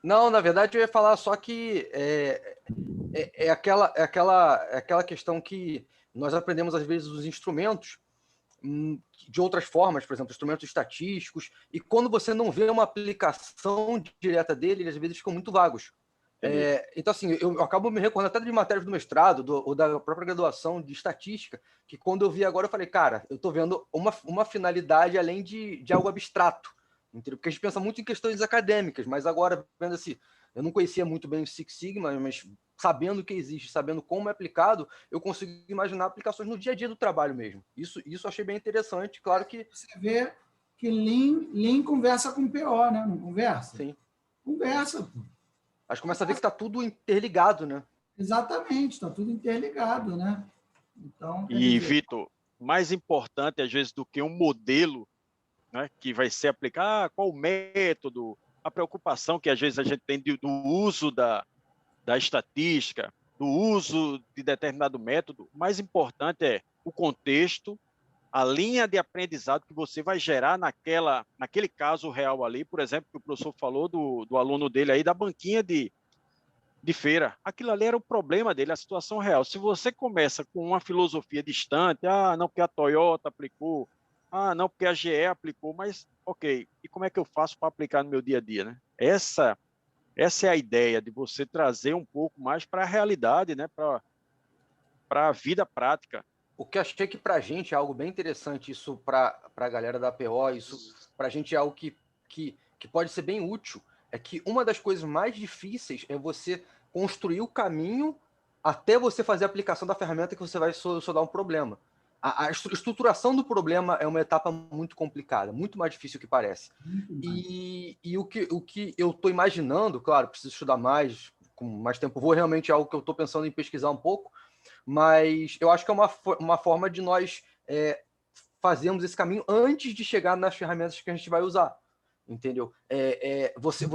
Não, na verdade eu ia falar só que é aquela questão que nós aprendemos às vezes os instrumentos de outras formas, por exemplo, instrumentos estatísticos, e quando você não vê uma aplicação direta dele, eles às vezes ficam muito vagos. Então, assim, eu acabo me recordando até de matérias do mestrado ou da própria graduação de estatística, que quando eu vi agora, eu falei, cara, eu estou vendo uma finalidade além de algo abstrato, entendeu? Porque a gente pensa muito em questões acadêmicas, mas agora, vendo assim, eu não conhecia muito bem o Six Sigma, mas sabendo que existe, sabendo como é aplicado, eu consigo imaginar aplicações no dia a dia do trabalho mesmo. Isso eu achei bem interessante, claro que... Você vê que Lean conversa com PO, né? Não conversa? Sim. Conversa, pô. Acho que começa a ver que está tudo interligado, né? Exatamente, está tudo interligado, né? Então, e, Vitor, mais importante, às vezes, do que um modelo, né, que vai ser aplicado, qual o método, a preocupação que, às vezes, a gente tem do uso da estatística, do uso de determinado método. O mais importante é o contexto, a linha de aprendizado que você vai gerar naquele caso real ali, por exemplo, que o professor falou do aluno dele aí, da banquinha de feira. Aquilo ali era o problema dele, a situação real. Se você começa com uma filosofia distante, não porque a Toyota aplicou, não porque a GE aplicou, mas ok, e como é que eu faço para aplicar no meu dia a dia, né? Essa é a ideia de você trazer um pouco mais para a realidade, né? Para a vida prática. O que achei que para a gente é algo bem interessante, isso para a galera da APO, isso para a gente é algo que pode ser bem útil, é que uma das coisas mais difíceis é você construir o caminho até você fazer a aplicação da ferramenta que você vai solucionar um problema. A estruturação do problema é uma etapa muito complicada, muito mais difícil do que parece. E o que eu estou imaginando, claro, preciso estudar mais, com mais tempo, realmente é algo que eu estou pensando em pesquisar um pouco, mas eu acho que é uma forma de nós fazermos esse caminho antes de chegar nas ferramentas que a gente vai usar, entendeu? Você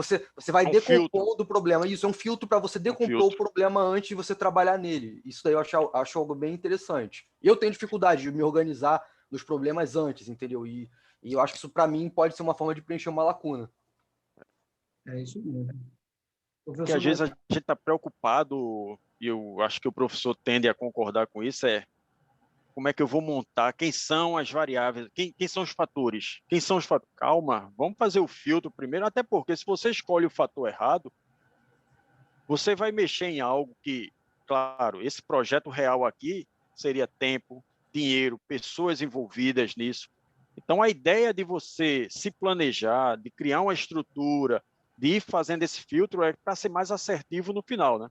vai decompondo o problema. Isso é um filtro para você decompor o problema antes de você trabalhar nele. Isso daí eu acho algo bem interessante. Eu tenho dificuldade de me organizar nos problemas antes, entendeu? E eu acho que isso, para mim, pode ser uma forma de preencher uma lacuna. É isso mesmo. Porque às vezes a gente está preocupado, e eu acho que o professor tende a concordar com isso, como é que eu vou montar, quem são as variáveis, quem são os fatores, Calma, vamos fazer o filtro primeiro, até porque se você escolhe o fator errado, você vai mexer em algo que, claro, esse projeto real aqui seria tempo, dinheiro, pessoas envolvidas nisso. Então, a ideia de você se planejar, de criar uma estrutura, de ir fazendo esse filtro é para ser mais assertivo no final, né?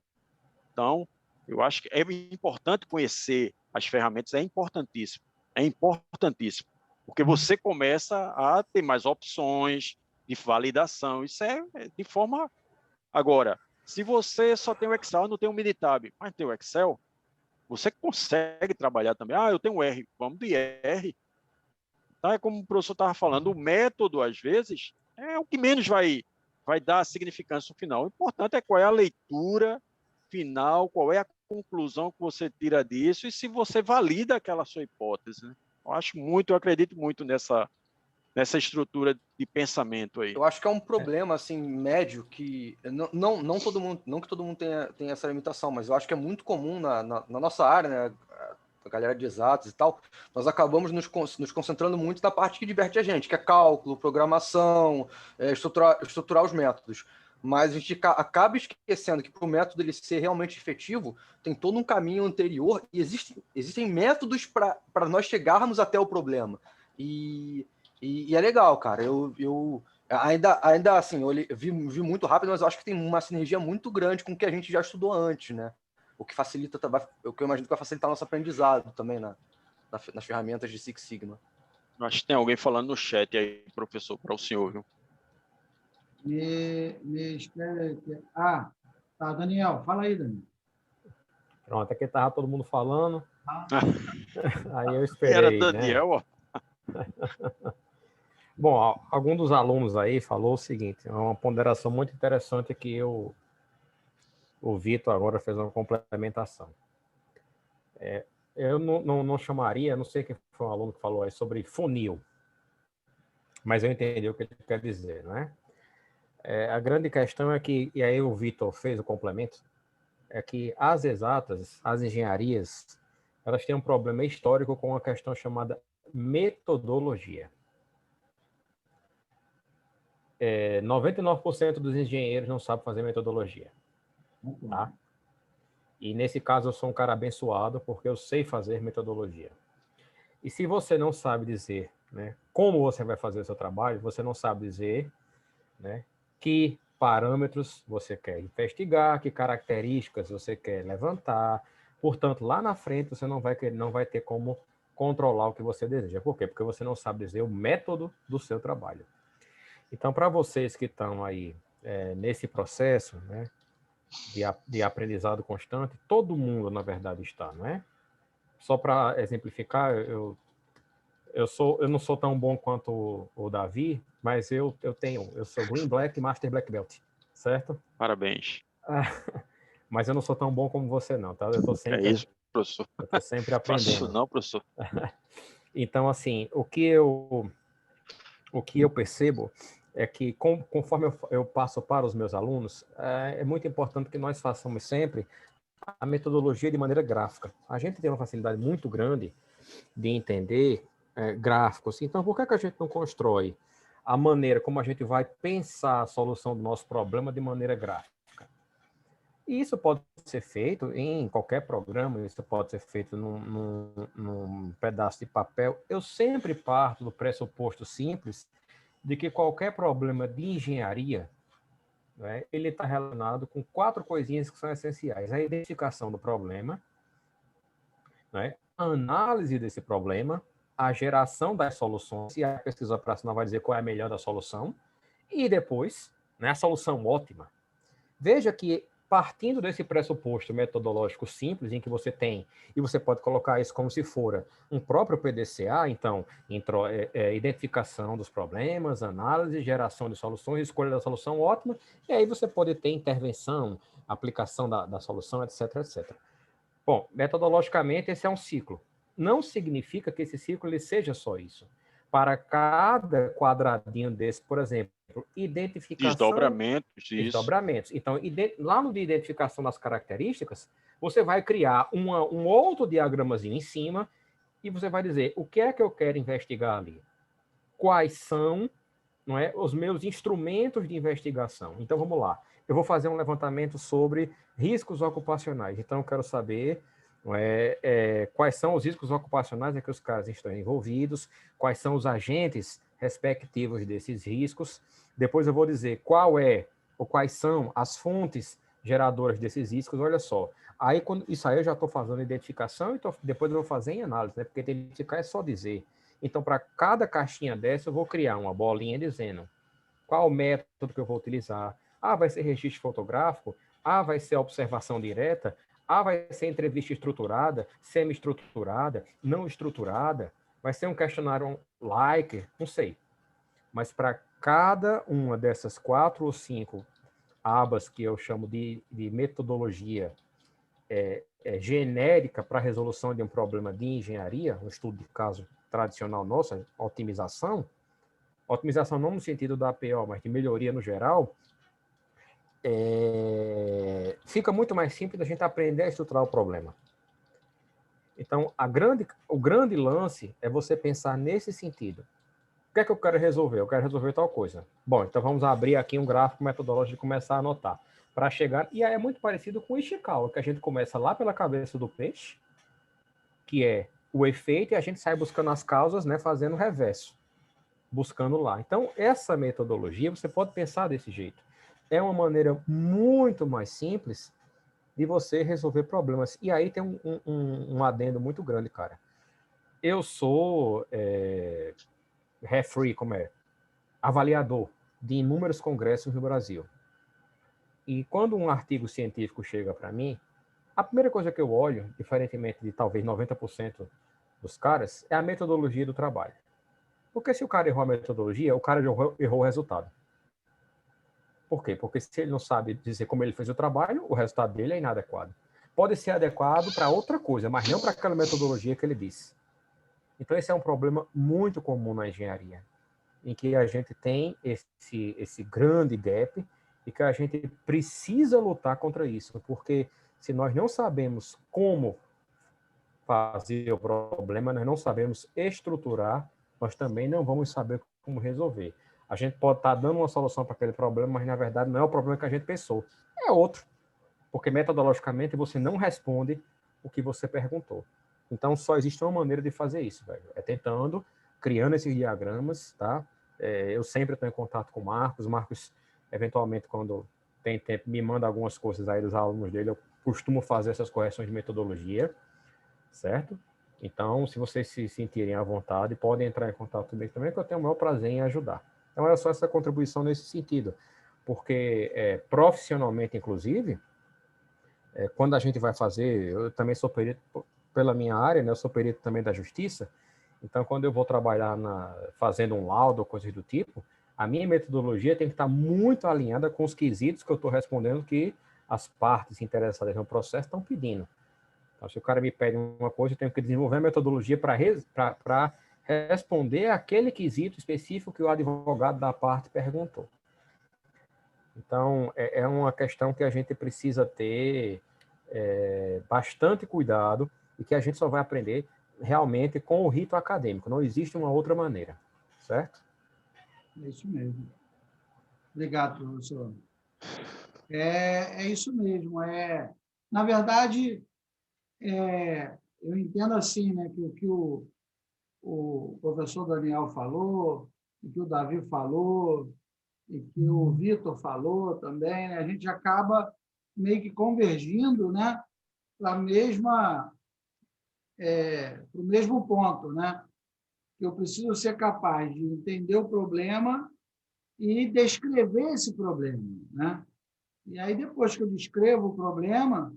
Então, eu acho que é importante conhecer as ferramentas, é importantíssimo, porque você começa a ter mais opções de validação, isso é de forma... Agora, se você só tem o Excel, não tem o Minitab, mas tem o Excel, você consegue trabalhar também. Eu tenho o R, vamos de R. Então, é como o professor estava falando, o método, às vezes, é o que menos vai dar significância no final. O importante é qual é a leitura final, qual é a conclusão que você tira disso e se você valida aquela sua hipótese, né? Eu acredito muito nessa estrutura de pensamento aí. Eu acho que é um problema assim médio que não todo mundo, não que todo mundo tenha essa limitação, mas eu acho que é muito comum na nossa área, né, a galera de exatos e tal, nós acabamos nos concentrando muito na parte que diverte a gente, que é cálculo, programação, estruturar os métodos. Mas a gente acaba esquecendo que para o método ele ser realmente efetivo, tem todo um caminho anterior e existem métodos para nós chegarmos até o problema. E é legal, cara. Eu ainda assim, eu vi muito rápido, mas eu acho que tem uma sinergia muito grande com o que a gente já estudou antes, né? O que facilita, o que eu imagino que vai facilitar nosso aprendizado também nas ferramentas de Six Sigma. Acho que tem alguém falando no chat aí, professor, para o senhor, viu? Tá, Daniel, fala aí, Daniel. Pronto, aqui estava todo mundo falando. Aí eu esperei. Era Daniel, né? Bom, algum dos alunos aí falou o seguinte, é uma ponderação muito interessante que o Vitor agora fez uma complementação. Eu não chamaria, não sei quem foi um aluno que falou aí sobre funil, mas eu entendi o que ele quer dizer, não é? A grande questão é que, e aí o Vitor fez o complemento, é que as exatas, as engenharias, elas têm um problema histórico com uma questão chamada metodologia. 99% dos engenheiros não sabem fazer metodologia. Tá? E nesse caso eu sou um cara abençoado porque eu sei fazer metodologia. E se você não sabe dizer, né, como você vai fazer o seu trabalho, você não sabe dizer, né, que parâmetros você quer investigar, que características você quer levantar. Portanto, lá na frente você não vai ter como controlar o que você deseja. Por quê? Porque você não sabe dizer o método do seu trabalho. Então, para vocês que estão aí nesse processo, né, de aprendizado constante, todo mundo, na verdade, está, não é? Só para exemplificar, eu não sou tão bom quanto o Davi, mas eu sou Green Black e Master Black Belt, certo? Parabéns. Mas eu não sou tão bom como você, não, tá? Eu estou É sempre, isso, professor. eu tô sempre Faço isso aprendendo. não, professor. Então, assim, o que eu percebo é que, conforme eu passo para os meus alunos, é muito importante que nós façamos sempre a metodologia de maneira gráfica. A gente tem uma facilidade muito grande de entender gráficos. Então, por que a gente não constrói a maneira como a gente vai pensar a solução do nosso problema de maneira gráfica? E isso pode ser feito em qualquer programa, isso pode ser feito num pedaço de papel. Eu sempre parto do pressuposto simples de que qualquer problema de engenharia, né, ele está relacionado com 4 coisinhas que são essenciais. A identificação do problema, né, a análise desse problema, a geração das soluções, e a pesquisa operacional vai dizer qual é a melhor da solução, e depois, né, a solução ótima. Veja que, partindo desse pressuposto metodológico simples, em que você tem, e você pode colocar isso como se for um próprio PDCA, então, identificação dos problemas, análise, geração de soluções, escolha da solução ótima, e aí você pode ter intervenção, aplicação da solução, etc, etc. Bom, metodologicamente, esse é um ciclo. Não significa que esse ciclo ele seja só isso. Para cada quadradinho desse, por exemplo, identificação... Desdobramentos. Então, lá no de identificação das características, você vai criar um outro diagramazinho em cima e você vai dizer o que é que eu quero investigar ali. Quais são, não é, os meus instrumentos de investigação. Então, vamos lá. Eu vou fazer um levantamento sobre riscos ocupacionais. Então, eu quero saber quais são os riscos ocupacionais em que os caras estão envolvidos, quais são os agentes respectivos desses riscos. Depois eu vou dizer quais são as fontes geradoras desses riscos. Olha só. Aí, isso aí eu já estou fazendo identificação, então depois eu vou fazer em análise, né? Porque identificar é só dizer. Então, para cada caixinha dessa, eu vou criar uma bolinha dizendo qual o método que eu vou utilizar. Vai ser registro fotográfico? Vai ser observação direta? Vai ser entrevista estruturada, semi-estruturada, não estruturada? Vai ser um questionário like? Não sei. Mas para cada uma dessas 4 ou 5 abas que eu chamo de metodologia genérica para a resolução de um problema de engenharia, um estudo de caso tradicional nosso, otimização não no sentido da APO, mas de melhoria no geral, fica muito mais simples da gente aprender a estruturar o problema. Então, o grande lance é você pensar nesse sentido. O que é que eu quero resolver? Eu quero resolver tal coisa. Bom, então vamos abrir aqui um gráfico metodológico e começar a anotar. Para chegar... E aí é muito parecido com o Ishikawa, que a gente começa lá pela cabeça do peixe, que é o efeito, e a gente sai buscando as causas, né, fazendo o reverso, buscando lá. Então, essa metodologia, você pode pensar desse jeito. É uma maneira muito mais simples de você resolver problemas. E aí tem um adendo muito grande, cara. Eu sou referee, avaliador de inúmeros congressos no Brasil. E quando um artigo científico chega para mim, a primeira coisa que eu olho, diferentemente de talvez 90% dos caras, é a metodologia do trabalho. Porque se o cara errou a metodologia, o cara errou o resultado. Por quê? Porque se ele não sabe dizer como ele fez o trabalho, o resultado dele é inadequado. Pode ser adequado para outra coisa, mas não para aquela metodologia que ele disse. Então, esse é um problema muito comum na engenharia, em que a gente tem esse grande gap e que a gente precisa lutar contra isso, porque se nós não sabemos como fazer o problema, nós não sabemos estruturar, nós também não vamos saber como resolver. A gente pode estar dando uma solução para aquele problema, mas na verdade não é o problema que a gente pensou, é outro. Porque metodologicamente você não responde o que você perguntou. Então só existe uma maneira de fazer isso, velho. É tentando, criando esses diagramas, tá? Eu sempre estou em contato com o Marcos. Marcos, eventualmente, quando tem tempo, me manda algumas coisas aí dos alunos dele. Eu costumo fazer essas correções de metodologia, certo? Então, se vocês se sentirem à vontade, podem entrar em contato comigo também, que eu tenho o maior prazer em ajudar. Então, era só essa contribuição nesse sentido, porque profissionalmente, inclusive, quando a gente vai fazer, eu também sou perito pela minha área, né? Eu sou perito também da justiça, então quando eu vou trabalhar fazendo um laudo ou coisas do tipo, a minha metodologia tem que estar muito alinhada com os quesitos que eu estou respondendo que as partes interessadas no processo estão pedindo. Então, se o cara me pede uma coisa, eu tenho que desenvolver a metodologia para responder aquele quesito específico que o advogado da parte perguntou. Então, é uma questão que a gente precisa ter bastante cuidado e que a gente só vai aprender realmente com o rito acadêmico. Não existe uma outra maneira, certo? É isso mesmo. Obrigado, professor. É isso mesmo. Na verdade, eu entendo assim, né, que o que o professor Daniel falou, o que o Davi falou, e que o Vitor falou também, né, a gente acaba meio que convergindo, né, para o mesmo ponto, né? Eu preciso ser capaz de entender o problema e descrever esse problema, né? E aí, depois que eu descrevo o problema,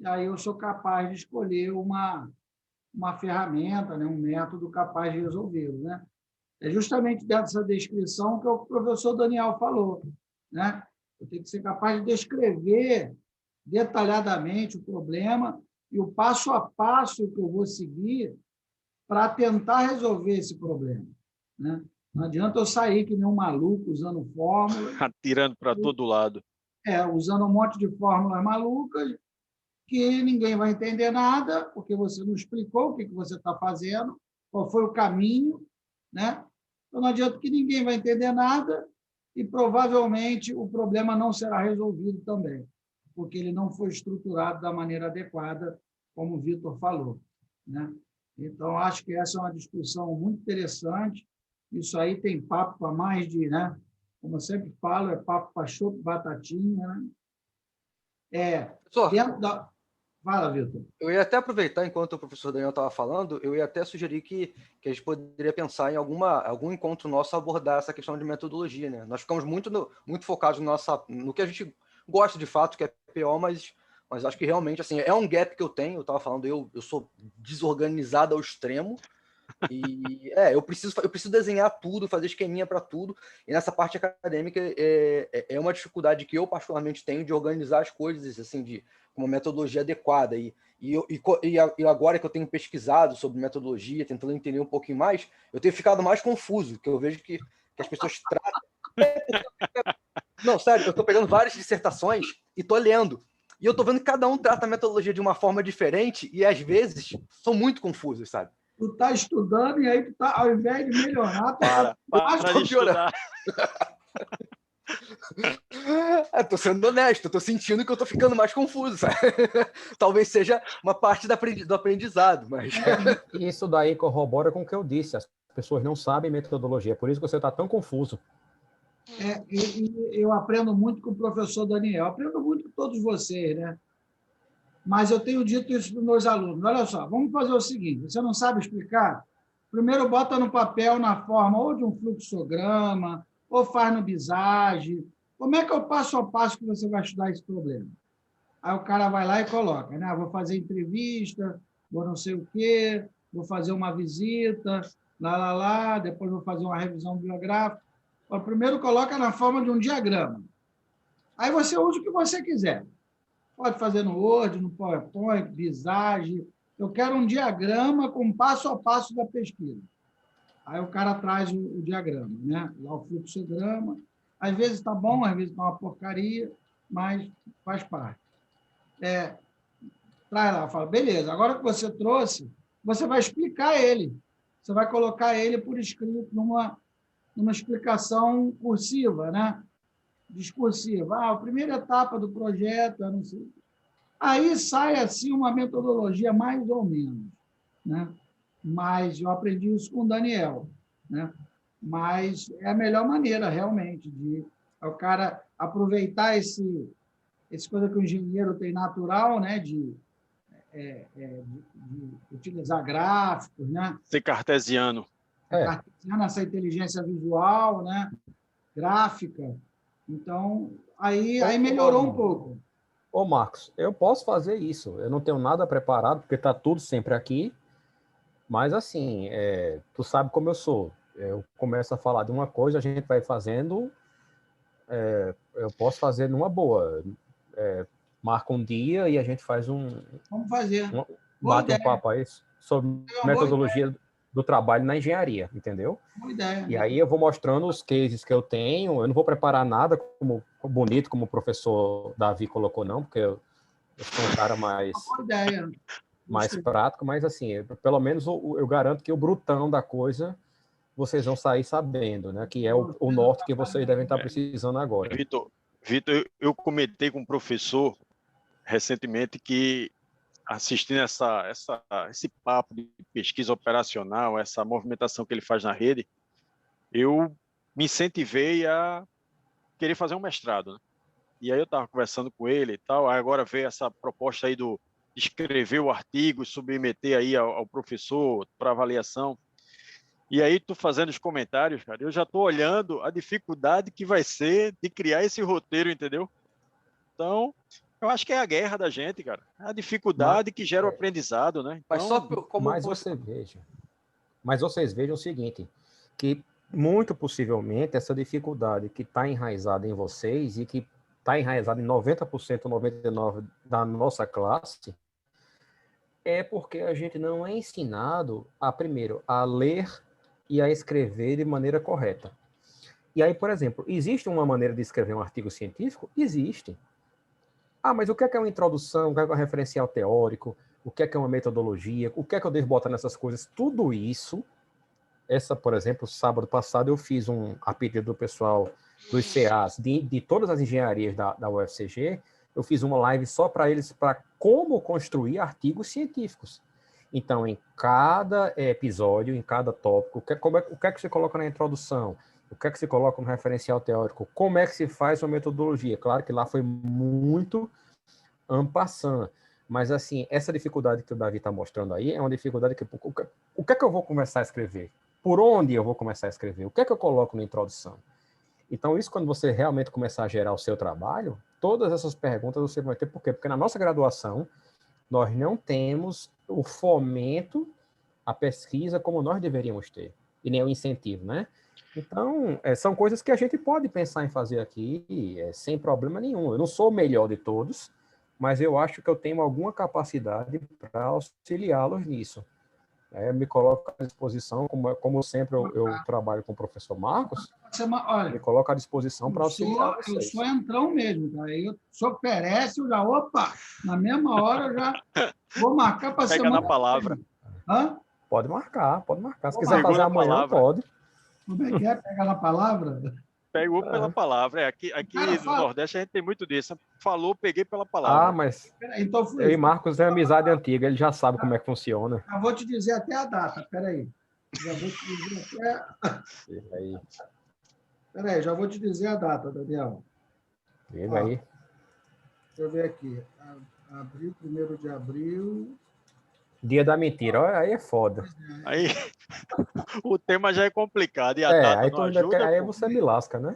aí eu sou capaz de escolher uma ferramenta, né? Um método capaz de resolvê-lo, né? É justamente dessa descrição que o professor Daniel falou, né? Eu tenho que ser capaz de descrever detalhadamente o problema e o passo a passo que eu vou seguir para tentar resolver esse problema, né? Não adianta eu sair que nem um maluco usando fórmula. Atirando para todo lado. Usando um monte de fórmulas malucas que ninguém vai entender nada, porque você não explicou o que você está fazendo, qual foi o caminho, né? Então, não adianta que ninguém vai entender nada e provavelmente o problema não será resolvido também, porque ele não foi estruturado da maneira adequada, como o Vitor falou, né? Então, acho que essa é uma discussão muito interessante. Isso aí tem papo para mais de, né? Como eu sempre falo, é papo para chope, batatinha, né? Fala, Vitor. Eu ia até aproveitar, enquanto o professor Daniel estava falando, eu ia até sugerir que a gente poderia pensar em algum encontro nosso abordar essa questão de metodologia, né? Nós ficamos muito focados no que a gente gosta de fato, que é PO, mas acho que realmente, assim, é um gap que eu tenho. Eu estava falando, eu sou desorganizado ao extremo, e eu preciso desenhar tudo, fazer esqueminha para tudo, e nessa parte acadêmica é uma dificuldade que eu particularmente tenho de organizar as coisas, assim, de uma metodologia adequada, e agora que eu tenho pesquisado sobre metodologia, tentando entender um pouquinho mais, eu tenho ficado mais confuso, que eu vejo que as pessoas tratam... Não, sério, eu estou pegando várias dissertações e estou lendo, e eu estou vendo que cada um trata a metodologia de uma forma diferente, e às vezes são muito confusos, sabe? Tu está estudando e aí tu tá, ao invés de melhorar, tu para de estudar. Tô sendo honesto, tô sentindo que eu tô ficando mais confuso, sabe? Talvez seja uma parte do aprendizado, mas... Isso daí corrobora com o que eu disse, as pessoas não sabem metodologia, por isso que você está tão confuso. Eu aprendo muito com o professor Daniel, aprendo muito com todos vocês, né? Mas eu tenho dito isso para os meus alunos. Olha só, vamos fazer o seguinte, você não sabe explicar? Primeiro bota no papel na forma ou de um fluxograma, ou faz no Visage. Como é que é o passo a passo que você vai estudar esse problema? Aí o cara vai lá e coloca, né? Vou fazer entrevista, vou não sei o quê, vou fazer uma visita, depois vou fazer uma revisão biográfica. Primeiro coloca na forma de um diagrama. Aí você usa o que você quiser. Pode fazer no Word, no PowerPoint, Visage. Eu quero um diagrama com passo a passo da pesquisa. Aí o cara traz o diagrama, né? Lá o fluxograma. Às vezes está bom, às vezes está uma porcaria, mas faz parte. Traz lá, fala, beleza, agora que você trouxe, você vai explicar ele. Você vai colocar ele por escrito numa explicação cursiva, né? Discursiva. A primeira etapa do projeto, não sei. Aí sai assim uma metodologia mais ou menos, né? Mas eu aprendi isso com o Daniel, né? Mas é a melhor maneira, realmente, de o cara aproveitar esse coisa que o engenheiro tem natural, né? De utilizar gráficos, né? Ser cartesiano. Cartesiano, essa inteligência visual, né? Gráfica. Então, aí melhorou um pouco. Ô, Marcos, eu posso fazer isso. Eu não tenho nada preparado, porque está tudo sempre aqui. Mas, assim, tu sabe como eu sou. Eu começo a falar de uma coisa, a gente vai fazendo. Eu posso fazer numa boa. marca um dia e a gente faz Vamos fazer. bate um papo aí sobre metodologia do trabalho na engenharia, entendeu? Boa ideia. E aí eu vou mostrando os cases que eu tenho. Eu não vou preparar nada como bonito, como o professor Davi colocou, não, porque eu sou um cara mais prático, mas assim, pelo menos eu garanto que o brutão da coisa vocês vão sair sabendo, né? Que é o norte que vocês devem estar precisando agora. Vitor, eu comentei com um professor recentemente que, assistindo esse papo de pesquisa operacional, essa movimentação que ele faz na rede, eu me incentivei a querer fazer um mestrado, né? E aí eu estava conversando com ele e tal, agora veio essa proposta aí de escrever o artigo, submeter aí ao professor para avaliação. E aí tu fazendo os comentários, cara, eu já estou olhando a dificuldade que vai ser de criar esse roteiro, entendeu? Então, eu acho que é a guerra da gente, cara. A dificuldade que gera o aprendizado, né? Então, Mas só como mas vocês vejam o seguinte, que muito possivelmente essa dificuldade que está enraizada em vocês e que está enraizada em 90%, 99% da nossa classe, é porque a gente não é ensinado primeiro, a ler e a escrever de maneira correta. E aí, por exemplo, existe uma maneira de escrever um artigo científico? Existe. Mas o que é uma introdução? O que é um referencial teórico? O que é uma metodologia? O que é que eu devo botar nessas coisas? Tudo isso, por exemplo, sábado passado eu fiz a pedido do pessoal dos CAs, de todas as engenharias da UFCG, eu fiz uma live só para eles, para como construir artigos científicos. Então, em cada episódio, em cada tópico, o que é que você coloca na introdução? O que é que se coloca no referencial teórico? Como é que se faz uma metodologia? Claro que lá foi muito en passant, mas assim, essa dificuldade que o Davi está mostrando aí é uma dificuldade que... O que é que eu vou começar a escrever? Por onde eu vou começar a escrever? O que é que eu coloco na introdução? Então, isso quando você realmente começar a gerar o seu trabalho, todas essas perguntas você vai ter. Por quê? Porque na nossa graduação, nós não temos o fomento à pesquisa como nós deveríamos ter, e nem o incentivo, né? Então, são coisas que a gente pode pensar em fazer aqui sem problema nenhum. Eu não sou o melhor de todos, mas eu acho que eu tenho alguma capacidade para auxiliá-los nisso. Me coloco à disposição, como sempre eu trabalho com o professor Marcos, olha, me coloco à disposição para auxiliar vocês. Eu sou entrão mesmo, cara. Se oferece, eu já, na mesma hora eu já vou marcar para semana. Pega na palavra. Hã? Pode marcar. Se quiser fazer amanhã, pode. Como é que é? Pegar na palavra? Pegou pela palavra. Aqui no Nordeste a gente tem muito disso. Falou, peguei pela palavra. Mas então, eu e Marcos temos amizade antiga, ele já sabe como é que funciona. Já vou te dizer até a data, peraí. Já vou te dizer até... Peraí, já vou te dizer a data, Daniel. Diga aí. Deixa eu ver aqui. Abril, 1º de abril... Dia da mentira, olha, aí é foda. Aí o tema já é complicado e a data aí não ajuda. Aí você me lasca, né?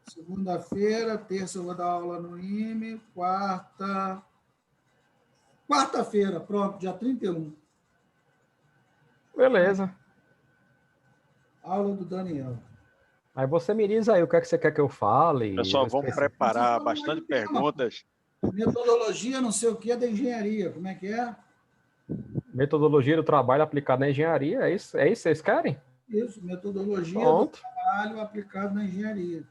Segunda-feira, terça eu vou dar aula no IME, quarta-feira, pronto, dia 31. Beleza. Aula do Daniel. Aí você me diz aí o que é que você quer que eu fale. Pessoal, vamos preparar bastante perguntas. Metodologia, não sei o que, da engenharia, como é que é? Metodologia do trabalho aplicado na engenharia, é isso que vocês querem? Isso, metodologia do trabalho aplicado na engenharia.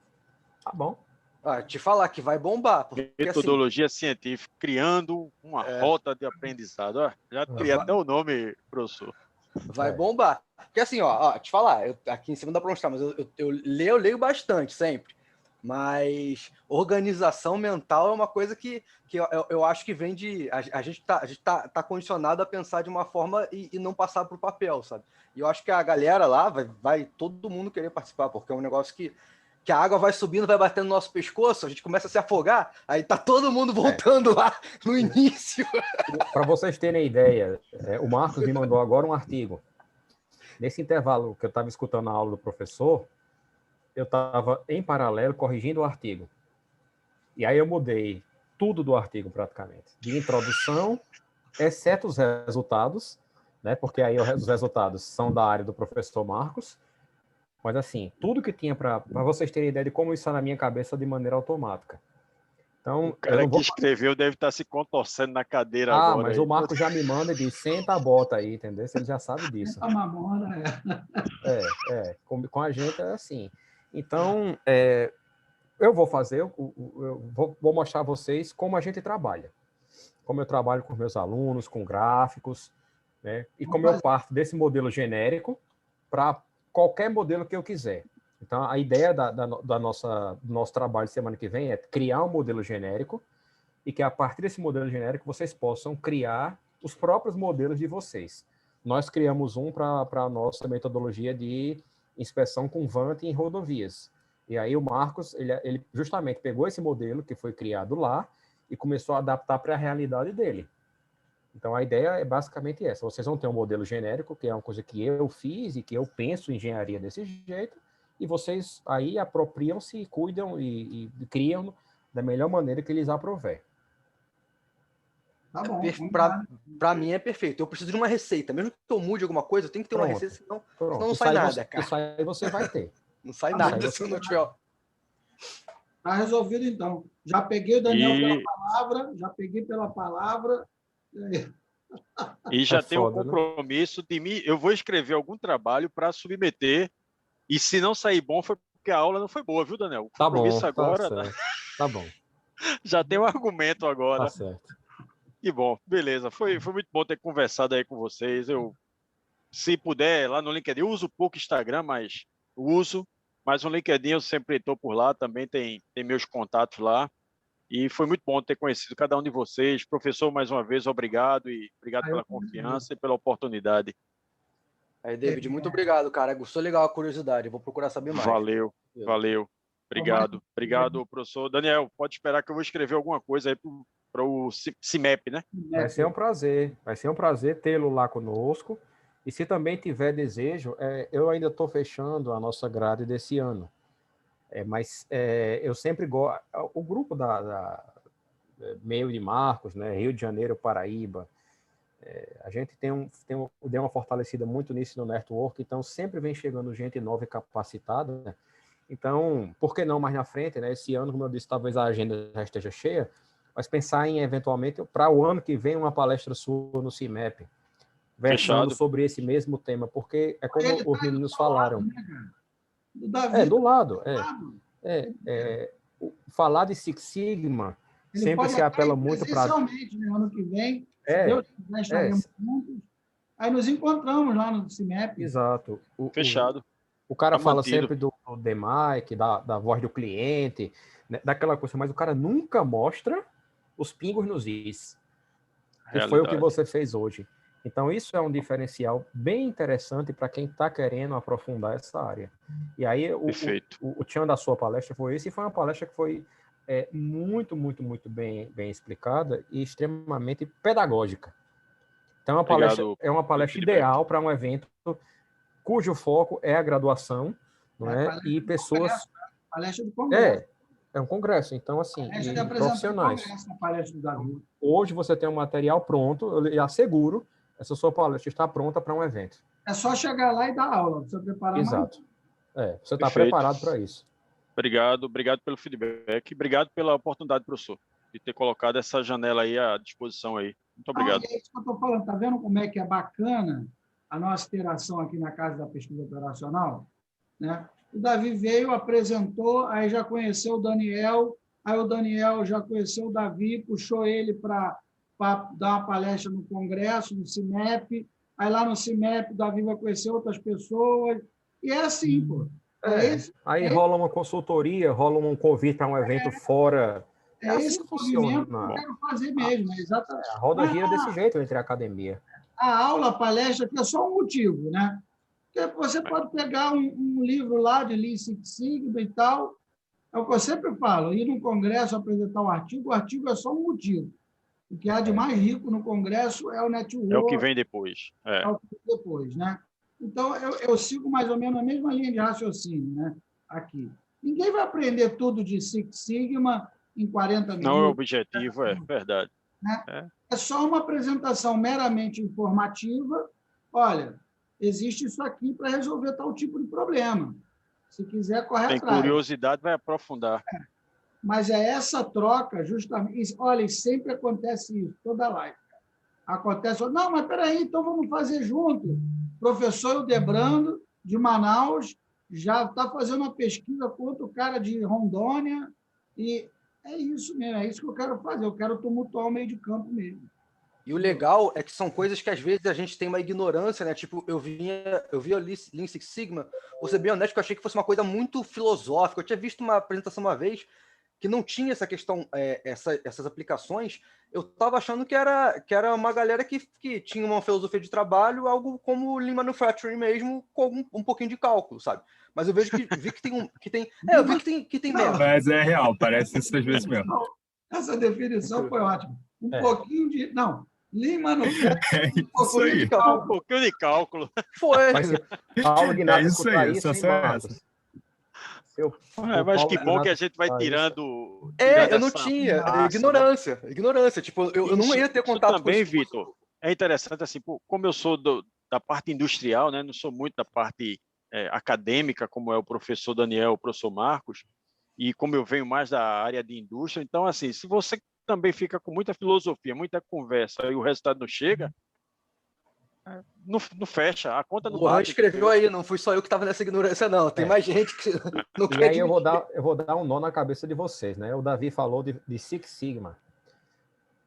Tá bom. Te falar que vai bombar. Porque, metodologia científica, criando uma rota de aprendizado. Já criei até o nome, professor. Vai bombar. Porque assim, te falar, aqui em cima dá para mostrar, mas eu leio bastante sempre. Mas organização mental é uma coisa que eu acho que vem de... A gente tá condicionado a pensar de uma forma e não passar para o papel, sabe? E eu acho que a galera lá vai todo mundo querer participar, porque é um negócio que a água vai subindo, vai batendo no nosso pescoço, a gente começa a se afogar, aí tá todo mundo voltando lá no início. Para vocês terem ideia, o Marcos me mandou agora um artigo. Nesse intervalo que eu estava escutando a aula do professor, eu estava, em paralelo, corrigindo o artigo. E aí eu mudei tudo do artigo, praticamente. De introdução, exceto os resultados, né? Porque aí os resultados são da área do professor Marcos. Mas, assim, tudo que tinha para vocês terem ideia de como isso está na minha cabeça de maneira automática. Então, O cara que escreveu deve estar se contorcendo na cadeira agora. Mas aí. o Marco já me manda e diz, senta a bota aí, entendeu? Ele já sabe disso. A mamona, Com a gente é assim. Então, eu vou fazer, vou mostrar a vocês como a gente trabalha. Como eu trabalho com meus alunos, com gráficos, né? E como eu parto desse modelo genérico para qualquer modelo que eu quiser. Então, a ideia do nosso trabalho semana que vem é criar um modelo genérico e que, a partir desse modelo genérico, vocês possam criar os próprios modelos de vocês. Nós criamos um para a nossa metodologia de inspeção com VANT em rodovias. E aí o Marcos, ele justamente pegou esse modelo que foi criado lá e começou a adaptar para a realidade dele. Então, a ideia é basicamente essa. Vocês vão ter um modelo genérico, que é uma coisa que eu fiz e que eu penso em engenharia desse jeito, e vocês aí apropriam-se, cuidam e criam da melhor maneira que eles aprouver. Tá bom. Para mim é perfeito. Eu preciso de uma receita. Mesmo que eu mude alguma coisa, eu tenho que ter uma receita, senão não sai nada, cara. Isso aí você vai ter. Não sai nada se não tiver... Tá resolvido, então. Já peguei o Daniel pela palavra, E já tem um compromisso de mim. Eu vou escrever algum trabalho para submeter. E se não sair bom, foi porque a aula não foi boa, viu, Daniel? O compromisso agora. Tá bom. Já tem um argumento agora. Tá certo. Que bom, beleza. Foi muito bom ter conversado aí com vocês. Se puder, lá no LinkedIn, eu uso pouco Instagram, mas uso. Mas no LinkedIn eu sempre estou por lá, também tem meus contatos lá. E foi muito bom ter conhecido cada um de vocês. Professor, mais uma vez, obrigado. E obrigado pela confiança e pela oportunidade. Aí, David, muito obrigado, cara. Gostou legal a curiosidade. Eu vou procurar saber mais. Valeu. Obrigado, professor. Daniel, pode esperar que eu vou escrever alguma coisa aí para o CIMEP, né? Vai ser um prazer tê-lo lá conosco. E se também tiver desejo, eu ainda estou fechando a nossa grade desse ano. Mas eu sempre gosto... O grupo da Meio de Marcos, né, Rio de Janeiro, Paraíba, a gente deu uma fortalecida muito nisso no network, então sempre vem chegando gente nova e capacitada, né? Então, por que não mais na frente, né? Esse ano, como eu disse, talvez a agenda já esteja cheia, mas pensar em, eventualmente, para o ano que vem, uma palestra sua no CIMEP, versando sobre esse mesmo tema, porque é como os meninos falaram. Do lado. Falar de Six Sigma sempre se apela muito para... Presencialmente, no ano que vem, nós estaremos juntos, aí nos encontramos lá no CIMEP. Exato. Fechado. O cara fala sempre do DMIC, da voz do cliente, né, daquela coisa, mas o cara nunca mostra os pingos nos is. Que foi o que você fez hoje. Então, isso é um diferencial bem interessante para quem está querendo aprofundar essa área. E aí, o tchan da sua palestra foi esse, e foi uma palestra que foi muito, muito, muito bem explicada e extremamente pedagógica. Então, é uma palestra ideal para um evento cujo foco é a graduação, não é? E pessoas... Palestra do Congresso. É um congresso, então, assim, profissionais. Hoje você tem um material pronto, eu lhe asseguro, essa sua palestra está pronta para um evento. É só chegar lá e dar aula, você preparar. Exato. Você está preparado para isso. Obrigado pelo feedback, obrigado pela oportunidade, professor, de ter colocado essa janela aí à disposição aí. Muito obrigado. É isso que eu estou falando, tá vendo como é que é bacana a nossa interação aqui na Casa da Pesquisa Operacional? Né? O Davi veio, apresentou, aí já conheceu o Daniel, aí o Daniel já conheceu o Davi, puxou ele para dar uma palestra no Congresso, no CIMEP, aí lá no CIMEP o Davi vai conhecer outras pessoas, e é assim, pô. Aí rola uma consultoria, rola um convite para um evento fora. É assim esse movimento que eu quero fazer mesmo, exatamente. A roda gira desse jeito entre a academia. A aula, a palestra, que é só um motivo, né? Porque você pode pegar um livro lá de Lean Six Sigma e tal, é o que eu sempre falo, ir no congresso apresentar o artigo é só um motivo. O que há de mais rico no congresso é o network. É o que vem depois. É o que vem depois, né? Então, eu sigo mais ou menos a mesma linha de raciocínio, né? Aqui. Ninguém vai aprender tudo de Six Sigma em 40 minutos. Não é o objetivo, é verdade. Né? É só uma apresentação meramente informativa. Olha, existe isso aqui para resolver tal tipo de problema. Se quiser, corre atrás. Tem curiosidade, vai aprofundar. mas é essa troca, justamente. Olha, sempre acontece isso, toda live. Acontece, não, mas peraí, então vamos fazer junto. O professor Hildebrando, de Manaus, já está fazendo uma pesquisa com outro cara de Rondônia, e é isso mesmo, é isso que eu quero fazer, eu quero tumultuar o meio de campo mesmo. E o legal é que são coisas que às vezes a gente tem uma ignorância, né? Tipo, eu vi o Lean Six Sigma, vou ser bem honesto, que eu achei que fosse uma coisa muito filosófica. Eu tinha visto uma apresentação uma vez que não tinha essa questão, essas aplicações. Eu estava achando que era uma galera que tinha uma filosofia de trabalho, algo como Lean Manufacturing mesmo, com um pouquinho de cálculo, sabe? Mas eu vi que tem Não, mas é real, parece isso às vezes mesmo. Essa definição foi ótima. Pouquinho de... Não, Lean Manufacturing, um pouquinho de cálculo. Foi. Mas Paulo Gnata escutar aí, isso, hein, essa Marcos? Mas que bom que a gente vai tirando... Eu não tinha. Ignorância. Tipo, eu não ia ter contato também, com isso. Vitor, é interessante, assim, como eu sou da parte industrial, né? Não sou muito da parte acadêmica, como é o professor Daniel, o professor Marcos, e como eu venho mais da área de indústria, então, assim, se você também fica com muita filosofia, muita conversa, e o resultado não chega, não fecha, a conta não bate. O Juan escreveu aí, não fui só eu que estava nessa ignorância, não. Tem mais gente que não quer. E aí eu vou dar um nó na cabeça de vocês, né? O Davi falou de Six Sigma.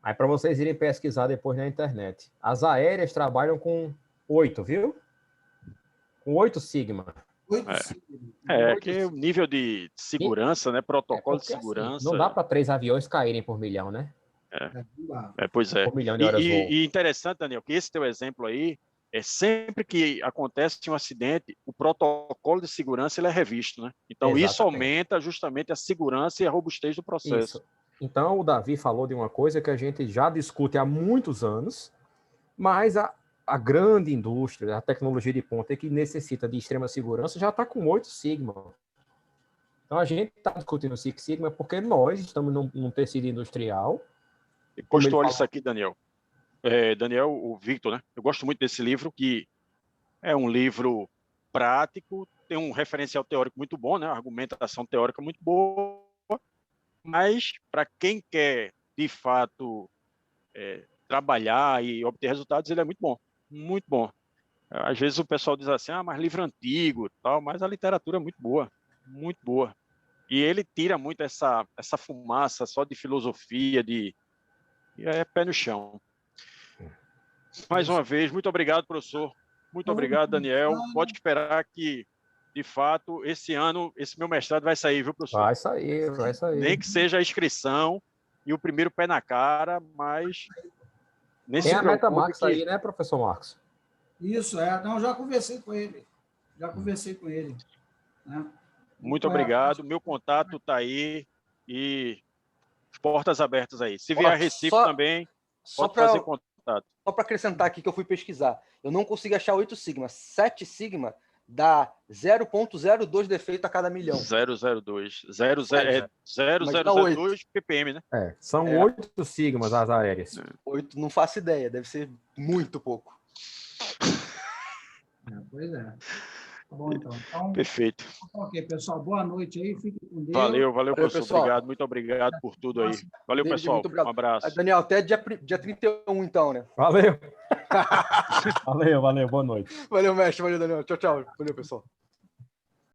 Aí para vocês irem pesquisar depois na internet. As aéreas trabalham com 8, viu? Com 8 Sigma. Que o nível de segurança, né? Protocolo de segurança. Assim, não dá para 3 aviões caírem por milhão, né? Pois é. Por milhão de horas e interessante, Daniel, que esse teu exemplo aí, sempre que acontece um acidente, o protocolo de segurança ele é revisto, né? Então, Exatamente. Isso aumenta justamente a segurança e a robustez do processo. Isso. Então, o Davi falou de uma coisa que a gente já discute há muitos anos, mas a grande indústria, a tecnologia de ponta que necessita de extrema segurança já está com 8 Sigma. Então, a gente está discutindo Six Sigma porque nós estamos num tecido industrial. E postou olha isso aqui, Daniel. Daniel, o Victor, né? Eu gosto muito desse livro, que é um livro prático, tem um referencial teórico muito bom, né? A argumentação teórica muito boa, mas para quem quer, de fato, trabalhar e obter resultados, ele é muito bom, muito bom. Às vezes o pessoal diz assim, mas livro antigo, tal, mas a literatura é muito boa, muito boa. E ele tira muito essa fumaça só de filosofia, e é pé no chão. Mais uma vez, muito obrigado, professor. Muito obrigado, Daniel. Pode esperar que, de fato, esse ano, esse meu mestrado vai sair, viu, professor? Vai sair. Nem que seja a inscrição e o primeiro pé na cara, mas... Tem a Metamax aí, né, professor Marcos? Isso, Não, já conversei com ele. Né? Muito obrigado. Meu contato está aí e portas abertas aí. Se vier a Recife também, pode fazer contato. Só para acrescentar aqui que eu fui pesquisar. Eu não consegui achar 8 Sigma. 7 Sigma dá 0,02 defeito a cada milhão. 002. 0,002 ppm, né? São 8 Sigmas as aéreas. 8, não faço ideia. Deve ser muito pouco. Pois é. Tá bom, então. Perfeito. Ok, pessoal. Boa noite aí. Fiquem com Deus. Valeu, professor. Pessoal. Obrigado, muito obrigado por tudo aí. Valeu, pessoal. Um abraço. Daniel, até dia 31, então, né? Valeu. Valeu. Boa noite. Valeu, mestre. Valeu, Daniel. Tchau. Valeu, pessoal.